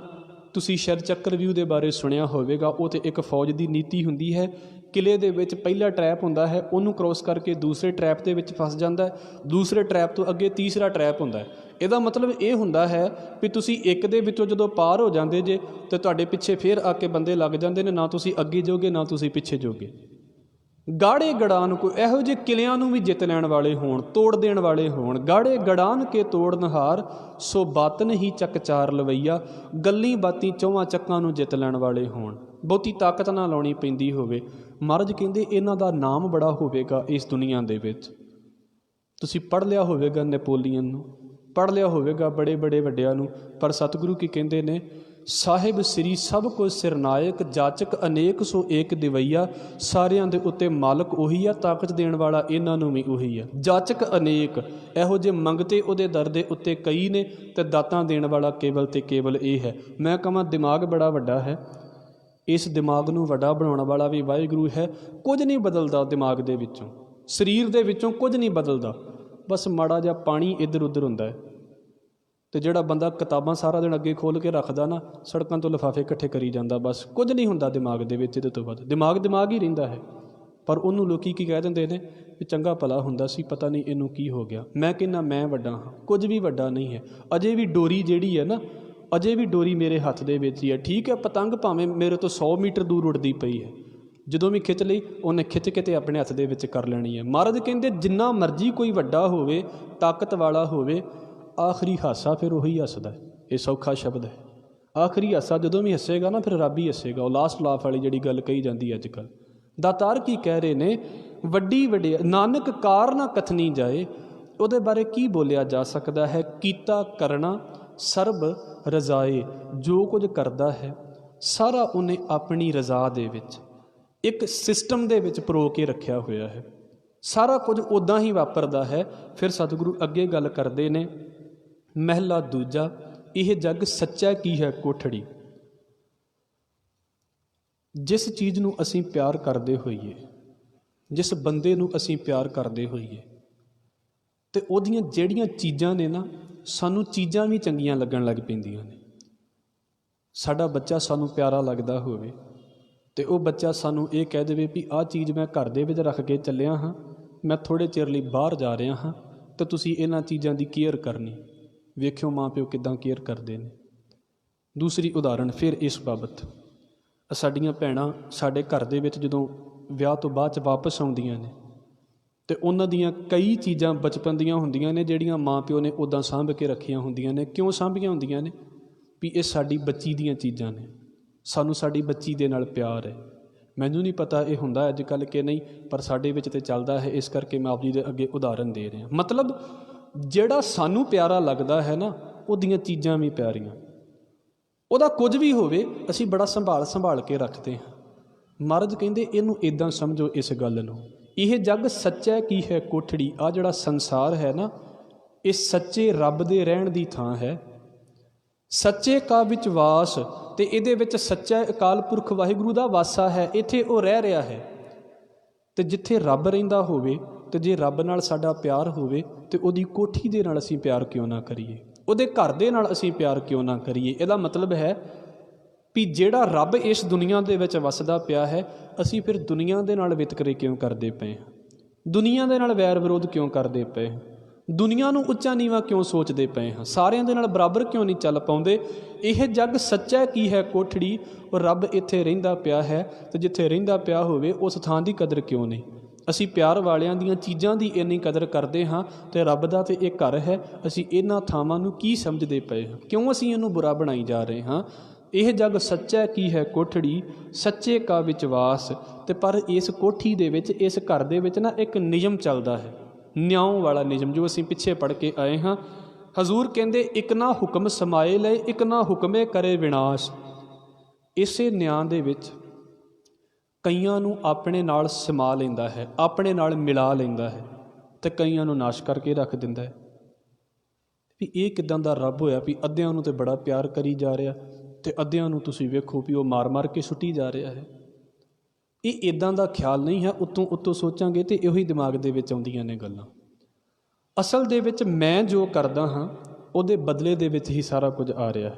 ਤੁਸੀਂ ਸ਼ਾਇਦ ਚੱਕਰਵਿਊਹ ਦੇ ਬਾਰੇ ਸੁਣਿਆ ਹੋਵੇਗਾ। ਉਹ ਤਾਂ ਇੱਕ ਫੌਜ ਦੀ ਨੀਤੀ ਹੁੰਦੀ ਹੈ। ਕਿਲੇ ਦੇ ਵਿੱਚ ਪਹਿਲਾ ਟਰੈਪ ਹੁੰਦਾ ਹੈ, ਉਹਨੂੰ ਕ੍ਰੋਸ ਕਰਕੇ ਦੂਸਰੇ ਟਰੈਪ ਦੇ ਵਿੱਚ ਫਸ ਜਾਂਦਾ ਹੈ। ਦੂਸਰੇ ਟਰੈਪ ਤੋਂ ਅੱਗੇ ਤੀਸਰਾ ਟਰੈਪ ਹੁੰਦਾ ਹੈ। ਇਹਦਾ ਮਤਲਬ ਇਹ ਹੁੰਦਾ ਹੈ ਵੀ ਤੁਸੀਂ ਇੱਕ ਦੇ ਵਿੱਚੋਂ ਜਦੋਂ ਪਾਰ ਹੋ ਜਾਂਦੇ ਜੇ ਤਾਂ ਤੁਹਾਡੇ ਪਿੱਛੇ ਫਿਰ ਆ ਕੇ ਬੰਦੇ ਲੱਗ ਜਾਂਦੇ ਨੇ। ਨਾ ਤੁਸੀਂ ਅੱਗੇ ਜਾਓਗੇ ਨਾ ਤੁਸੀਂ ਪਿੱਛੇ ਜਾਓਗੇ। ਗਾੜੇ ਗੜਾਨ ਕੋ, ਇਹੋ ਜਿਹੇ ਕਿਲਿਆਂ ਨੂੰ ਵੀ ਜਿੱਤ ਲੈਣ ਵਾਲੇ ਹੋਣ, ਤੋੜ ਦੇਣ ਵਾਲੇ ਹੋਣ। ਗਾੜੇ ਗੜਾਨ ਕੇ ਤੋੜਨ ਹਾਰ ਸੋ ਬਾਤਨ ਹੀ ਚੱਕਚਾਰ ਲਵਈਆ। ਗੱਲੀ ਬਾਤੀ ਚੌਵਾਂ ਚੱਕਾਂ ਨੂੰ ਜਿੱਤ ਲੈਣ ਵਾਲੇ ਹੋਣ। ਬਹੁਤੀ ਤਾਕਤ ਨਾ ਲਾਉਣੀ ਪੈਂਦੀ ਹੋਵੇ। ਮਹਾਰਾਜ ਕਹਿੰਦੇ ਇਹਨਾਂ ਦਾ ਨਾਮ ਬੜਾ ਹੋਵੇਗਾ ਇਸ ਦੁਨੀਆ ਦੇ ਵਿੱਚ। ਤੁਸੀਂ ਪੜ੍ਹ ਲਿਆ ਹੋਵੇਗਾ ਨੈਪੋਲੀਅਨ ਨੂੰ, ਪੜ੍ਹ ਲਿਆ ਹੋਵੇਗਾ ਬੜੇ ਬੜੇ ਵੱਡਿਆਂ ਨੂੰ। ਪਰ ਸਤਿਗੁਰੂ ਕੀ ਕਹਿੰਦੇ ਨੇ? ਸਾਹਿਬ ਸ੍ਰੀ ਸਭ ਕੋ ਸਿਰਨਾਇਕ ਜਾਚਕ ਅਨੇਕ ਸੋ ਏਕ ਦਿਵਈਆ। ਸਾਰਿਆਂ ਦੇ ਉੱਤੇ ਮਾਲਕ ਉਹੀ ਆ, ਤਾਕਤ ਦੇਣ ਵਾਲਾ ਇਹਨਾਂ ਨੂੰ ਵੀ ਉਹੀ ਆ। ਜਾਚਕ ਅਨੇਕ, ਇਹੋ ਜਿਹੇ ਮੰਗਤੇ ਉਹਦੇ ਦਰ ਦੇ ਉੱਤੇ ਕਈ ਨੇ ਤੇ ਦਾਤਾਂ ਦੇਣ ਵਾਲਾ ਕੇਵਲ ਤੇ ਕੇਵਲ ਇਹ ਹੈ। ਮੈਂ ਕਹਾਂ ਦਿਮਾਗ ਬੜਾ ਵੱਡਾ ਹੈ, ਇਸ ਦਿਮਾਗ ਨੂੰ ਵੱਡਾ ਬਣਾਉਣ ਵਾਲਾ ਵੀ ਵਾਹਿਗੁਰੂ ਹੈ। ਕੁਝ ਨਹੀਂ ਬਦਲਦਾ ਦਿਮਾਗ ਦੇ ਵਿੱਚੋਂ, ਸਰੀਰ ਦੇ ਵਿੱਚੋਂ ਕੁਝ ਨਹੀਂ ਬਦਲਦਾ। ਬਸ ਮਾੜਾ ਜਿਹਾ ਪਾਣੀ ਇੱਧਰ ਉੱਧਰ ਹੁੰਦਾ ਹੈ। ਅਤੇ ਜਿਹੜਾ ਬੰਦਾ ਕਿਤਾਬਾਂ ਸਾਰਾ ਦਿਨ ਅੱਗੇ ਖੋਲ੍ਹ ਕੇ ਰੱਖਦਾ ਨਾ, ਸੜਕਾਂ ਤੋਂ ਲਿਫਾਫੇ ਇਕੱਠੇ ਕਰੀ ਜਾਂਦਾ। ਬਸ ਕੁਝ ਨਹੀਂ ਹੁੰਦਾ ਦਿਮਾਗ ਦੇ ਵਿੱਚ ਇਹਦੇ ਤੋਂ ਵੱਧ। ਦਿਮਾਗ ਦਿਮਾਗ ਹੀ ਰਹਿੰਦਾ ਹੈ। ਪਰ ਉਹਨੂੰ ਲੋਕ ਕੀ ਕਹਿ ਦਿੰਦੇ ਨੇ ਵੀ ਚੰਗਾ ਭਲਾ ਹੁੰਦਾ ਸੀ, ਪਤਾ ਨਹੀਂ ਇਹਨੂੰ ਕੀ ਹੋ ਗਿਆ। ਮੈਂ ਕਹਿੰਦਾ ਮੈਂ ਵੱਡਾ ਹਾਂ, ਕੁਝ ਵੀ ਵੱਡਾ ਨਹੀਂ ਹੈ। ਅਜੇ ਵੀ ਡੋਰੀ ਜਿਹੜੀ ਹੈ ਨਾ, ਅਜੇ ਵੀ ਡੋਰੀ ਮੇਰੇ ਹੱਥ ਦੇ ਵਿੱਚ ਹੀ ਹੈ। ਠੀਕ ਹੈ, ਪਤੰਗ ਭਾਵੇਂ ਮੇਰੇ ਤੋਂ 100 ਮੀਟਰ ਦੂਰ ਉੱਡਦੀ ਪਈ ਹੈ, ਜਦੋਂ ਵੀ ਖਿੱਚ ਲਈ ਉਹਨੇ ਖਿੱਚ ਕੇ ਤੇ ਆਪਣੇ ਹੱਥ ਦੇ ਵਿੱਚ ਕਰ ਲੈਣੀ ਹੈ। ਮਹਾਰਾਜ ਕਹਿੰਦੇ ਜਿੰਨਾ ਮਰਜ਼ੀ ਕੋਈ ਵੱਡਾ ਹੋਵੇ, ਤਾਕਤ ਵਾਲਾ ਹੋਵੇ, ਆਖਰੀ ਹਾਸਾ ਫਿਰ ਉਹੀ ਹੱਸਦਾ। ਇਹ ਸੌਖਾ ਸ਼ਬਦ ਹੈ। ਆਖਰੀ ਹਾਸਾ ਜਦੋਂ ਵੀ ਹੱਸੇਗਾ ਨਾ, ਫਿਰ ਰੱਬ ਹੀ ਹੱਸੇਗਾ। ਉਹ ਲਾਸਟ ਲਾਫ ਵਾਲੀ ਜਿਹੜੀ ਗੱਲ ਕਹੀ ਜਾਂਦੀ ਅੱਜ ਕੱਲ੍ਹ। ਦਾਤਾਰ ਕੀ ਕਹਿ ਰਹੇ ਨੇ? ਵੱਡੀ ਵੱਡੇ ਨਾਨਕ ਕਾਰ ਨਾ ਕਥਨੀ ਜਾਏ। ਉਹਦੇ ਬਾਰੇ ਕੀ ਬੋਲਿਆ ਜਾ ਸਕਦਾ ਹੈ? ਕੀਤਾ ਕਰਨਾ ਸਰਬ ਰਜ਼ਾਏ। ਜੋ ਕੁਝ ਕਰਦਾ ਹੈ ਸਾਰਾ ਉਹਨੇ ਆਪਣੀ ਰਜ਼ਾ ਦੇ ਵਿੱਚ, ਇੱਕ ਸਿਸਟਮ ਦੇ ਵਿੱਚ ਪਰੋ ਕੇ ਰੱਖਿਆ ਹੋਇਆ ਹੈ। ਸਾਰਾ ਕੁਝ ਉੱਦਾਂ ਹੀ ਵਾਪਰਦਾ ਹੈ। ਫਿਰ ਸਤਿਗੁਰੂ ਅੱਗੇ ਗੱਲ ਕਰਦੇ ਨੇ, ਮਹਿਲਾ ਦੂਜਾ, ਇਹ ਜੱਗ ਸੱਚਾ ਕੀ ਹੈ ਕੋਠੜੀ। ਜਿਸ ਚੀਜ਼ ਨੂੰ ਅਸੀਂ ਪਿਆਰ ਕਰਦੇ ਹੋਈਏ, ਜਿਸ ਬੰਦੇ ਨੂੰ ਅਸੀਂ ਪਿਆਰ ਕਰਦੇ ਹੋਈਏ, ਅਤੇ ਉਹਦੀਆਂ ਜਿਹੜੀਆਂ ਚੀਜ਼ਾਂ ਨੇ ਨਾ, ਸਾਨੂੰ ਚੀਜ਼ਾਂ ਵੀ ਚੰਗੀਆਂ ਲੱਗਣ ਲੱਗ ਪੈਂਦੀਆਂ ਨੇ। ਸਾਡਾ ਬੱਚਾ ਸਾਨੂੰ ਪਿਆਰਾ ਲੱਗਦਾ ਹੋਵੇ ਅਤੇ ਉਹ ਬੱਚਾ ਸਾਨੂੰ ਇਹ ਕਹਿ ਦੇਵੇ ਵੀ ਆਹ ਚੀਜ਼ ਮੈਂ ਘਰ ਦੇ ਵਿੱਚ ਰੱਖ ਕੇ ਚੱਲਿਆ ਹਾਂ, ਮੈਂ ਥੋੜ੍ਹੇ ਚਿਰ ਲਈ ਬਾਹਰ ਜਾ ਰਿਹਾ ਹਾਂ ਅਤੇ ਤੁਸੀਂ ਇਹਨਾਂ ਚੀਜ਼ਾਂ ਦੀ ਕੇਅਰ ਕਰਨੀ। ਵੇਖਿਓ ਮਾਂ ਪਿਓ ਕਿੱਦਾਂ ਕੇਅਰ ਕਰਦੇ ਨੇ। ਦੂਸਰੀ ਉਦਾਹਰਣ ਫਿਰ ਇਸ ਬਾਬਤ, ਸਾਡੀਆਂ ਭੈਣਾਂ ਸਾਡੇ ਘਰ ਦੇ ਵਿੱਚ ਜਦੋਂ ਵਿਆਹ ਤੋਂ ਬਾਅਦ 'ਚ ਵਾਪਸ ਆਉਂਦੀਆਂ ਨੇ ਅਤੇ ਉਹਨਾਂ ਦੀਆਂ ਕਈ ਚੀਜ਼ਾਂ ਬਚਪਨ ਦੀਆਂ ਹੁੰਦੀਆਂ ਨੇ ਜਿਹੜੀਆਂ ਮਾਂ ਪਿਓ ਨੇ ਉੱਦਾਂ ਸਾਂਭ ਕੇ ਰੱਖੀਆਂ ਹੁੰਦੀਆਂ ਨੇ। ਕਿਉਂ ਸਾਂਭੀਆਂ ਹੁੰਦੀਆਂ ਨੇ? ਵੀ ਇਹ ਸਾਡੀ ਬੱਚੀ ਦੀਆਂ ਚੀਜ਼ਾਂ ਨੇ, ਸਾਨੂੰ ਸਾਡੀ ਬੱਚੀ ਦੇ ਨਾਲ ਪਿਆਰ ਹੈ। ਮੈਨੂੰ ਨਹੀਂ ਪਤਾ ਇਹ ਹੁੰਦਾ ਅੱਜ ਕੱਲ੍ਹ ਕਿ ਨਹੀਂ, ਪਰ ਸਾਡੇ ਵਿੱਚ ਤਾਂ ਚੱਲਦਾ ਹੈ। ਇਸ ਕਰਕੇ ਮੈਂ ਆਪ ਜੀ ਦੇ ਅੱਗੇ ਉਦਾਹਰਨ ਦੇ ਰਿਹਾ। ਮਤਲਬ ਜਿਹੜਾ ਸਾਨੂੰ ਪਿਆਰਾ ਲੱਗਦਾ ਹੈ ਨਾ, ਉਹਦੀਆਂ ਚੀਜ਼ਾਂ ਵੀ ਪਿਆਰੀਆਂ, ਉਹਦਾ ਕੁਝ ਵੀ ਹੋਵੇ ਅਸੀਂ ਬੜਾ ਸੰਭਾਲ ਕੇ ਰੱਖਦੇ ਹਾਂ। ਮਹਾਰਾਜ ਕਹਿੰਦੇ ਇਹਨੂੰ ਇੱਦਾਂ ਸਮਝੋ, ਇਸ ਗੱਲ ਨੂੰ, ਇਹ ਜੱਗ ਸੱਚਾ ਕੀ ਹੈ ਕੋਠੜੀ। ਆਹ ਜਿਹੜਾ ਸੰਸਾਰ ਹੈ ਨਾ, ਇਹ ਸੱਚੇ ਰੱਬ ਦੇ ਰਹਿਣ ਦੀ ਥਾਂ ਹੈ। ਸੱਚੇ ਕਾ ਵਿੱਚ ਵਾਸ, ਅਤੇ ਇਹਦੇ ਵਿੱਚ ਸੱਚਾ ਅਕਾਲ ਪੁਰਖ ਵਾਹਿਗੁਰੂ ਦਾ ਵਾਸਾ ਹੈ। ਇੱਥੇ ਉਹ ਰਹਿ ਰਿਹਾ ਹੈ। ਅਤੇ ਜਿੱਥੇ ਰੱਬ ਰਹਿੰਦਾ ਹੋਵੇ, ਅਤੇ ਜੇ ਰੱਬ ਨਾਲ ਸਾਡਾ ਪਿਆਰ ਹੋਵੇ, ਅਤੇ ਉਹਦੀ ਕੋਠੀ ਦੇ ਨਾਲ ਅਸੀਂ ਪਿਆਰ ਕਿਉਂ ਨਾ ਕਰੀਏ, ਉਹਦੇ ਘਰ ਦੇ ਨਾਲ ਅਸੀਂ ਪਿਆਰ ਕਿਉਂ ਨਾ ਕਰੀਏ। ਇਹਦਾ ਮਤਲਬ ਹੈ ਵੀ ਜਿਹੜਾ ਰੱਬ ਇਸ ਦੁਨੀਆ ਦੇ ਵਿੱਚ ਵਸਦਾ ਪਿਆ ਹੈ, ਅਸੀਂ ਫਿਰ ਦੁਨੀਆ ਦੇ ਨਾਲ ਵਿਤਕਰੇ ਕਿਉਂ ਕਰਦੇ ਪਏ ਹਾਂ? ਦੁਨੀਆ ਦੇ ਨਾਲ ਵੈਰ ਵਿਰੋਧ ਕਿਉਂ ਕਰਦੇ ਪਏ ਹਾਂ? ਦੁਨੀਆ ਨੂੰ ਉੱਚਾ ਨੀਵਾਂ ਕਿਉਂ ਸੋਚਦੇ ਪਏ ਹਾਂ? ਸਾਰਿਆਂ ਦੇ ਨਾਲ ਬਰਾਬਰ ਕਿਉਂ ਨਹੀਂ ਚੱਲ ਪਾਉਂਦੇ? ਇਹ ਜੱਗ ਸੱਚਾ ਕੀ ਹੈ ਕੋਠੜੀ, ਉਹ ਰੱਬ ਇੱਥੇ ਰਹਿੰਦਾ ਪਿਆ ਹੈ, ਅਤੇ ਜਿੱਥੇ ਰਹਿੰਦਾ ਪਿਆ ਹੋਵੇ ਉਸ ਥਾਂ ਦੀ ਕਦਰ ਕਿਉਂ ਨਹੀਂ? ਅਸੀਂ ਪਿਆਰ ਵਾਲਿਆਂ ਦੀਆਂ ਚੀਜ਼ਾਂ ਦੀ ਇੰਨੀ ਕਦਰ ਕਰਦੇ ਹਾਂ, ਅਤੇ ਰੱਬ ਦਾ ਤਾਂ ਇਹ ਘਰ ਹੈ। ਅਸੀਂ ਇਹਨਾਂ ਥਾਵਾਂ ਨੂੰ ਕੀ ਸਮਝਦੇ ਪਏ ਹਾਂ? ਕਿਉਂ ਅਸੀਂ ਇਹਨੂੰ ਬੁਰਾ ਬਣਾਈ ਜਾ ਰਹੇ ਹਾਂ? ਇਹ ਜੱਗ ਸੱਚਾ ਕੀ ਹੈ ਕੋਠੜੀ, ਸੱਚੇ ਕਾ ਵਿਚਵਾਸ। ਅਤੇ ਪਰ ਇਸ ਕੋਠੀ ਦੇ ਵਿੱਚ, ਇਸ ਘਰ ਦੇ ਵਿੱਚ ਨਾ ਇੱਕ ਨਿਯਮ ਚੱਲਦਾ ਹੈ, ਨਿਆਉ ਵਾਲਾ ਨਿਯਮ, ਜੋ ਅਸੀਂ ਪਿੱਛੇ ਪੜ੍ਹ ਕੇ ਆਏ ਹਾਂ। ਹਜ਼ੂਰ ਕਹਿੰਦੇ ਇੱਕ ਨਾ ਹੁਕਮ ਸਮਾਏ ਲਏ, ਇੱਕ ਨਾ ਹੁਕਮੇ ਕਰੇ ਵਿਨਾਸ਼। ਇਸੇ ਨਿਆਂ ਦੇ ਵਿੱਚ ਕਈਆਂ ਨੂੰ ਆਪਣੇ ਨਾਲ ਸਮਾ ਲੈਂਦਾ ਹੈ, ਆਪਣੇ ਨਾਲ ਮਿਲਾ ਲੈਂਦਾ ਹੈ, ਅਤੇ ਕਈਆਂ ਨੂੰ ਨਾਸ਼ ਕਰਕੇ ਰੱਖ ਦਿੰਦਾ ਹੈ। ਵੀ ਇਹ ਕਿੱਦਾਂ ਦਾ ਰੱਬ ਹੋਇਆ ਵੀ ਅੱਧਿਆਂ ਨੂੰ ਤਾਂ ਬੜਾ ਪਿਆਰ ਕਰੀ ਜਾ ਰਿਹਾ, ਅਤੇ ਅੱਧਿਆਂ ਨੂੰ ਤੁਸੀਂ ਵੇਖੋ ਵੀ ਉਹ ਮਾਰ ਕੇ ਸੁੱਟੀ ਜਾ ਰਿਹਾ ਹੈ। ਇਹ ਇੱਦਾਂ ਦਾ ਖਿਆਲ ਨਹੀਂ ਹੈ। ਉੱਤੋਂ ਸੋਚਾਂਗੇ ਤਾਂ ਇਹੋ ਹੀ ਦਿਮਾਗ ਦੇ ਵਿੱਚ ਆਉਂਦੀਆਂ ਨੇ ਗੱਲਾਂ। ਅਸਲ ਦੇ ਵਿੱਚ ਮੈਂ ਜੋ ਕਰਦਾ ਹਾਂ, ਉਹਦੇ ਬਦਲੇ ਦੇ ਵਿੱਚ ਹੀ ਸਾਰਾ ਕੁਝ ਆ ਰਿਹਾ ਹੈ।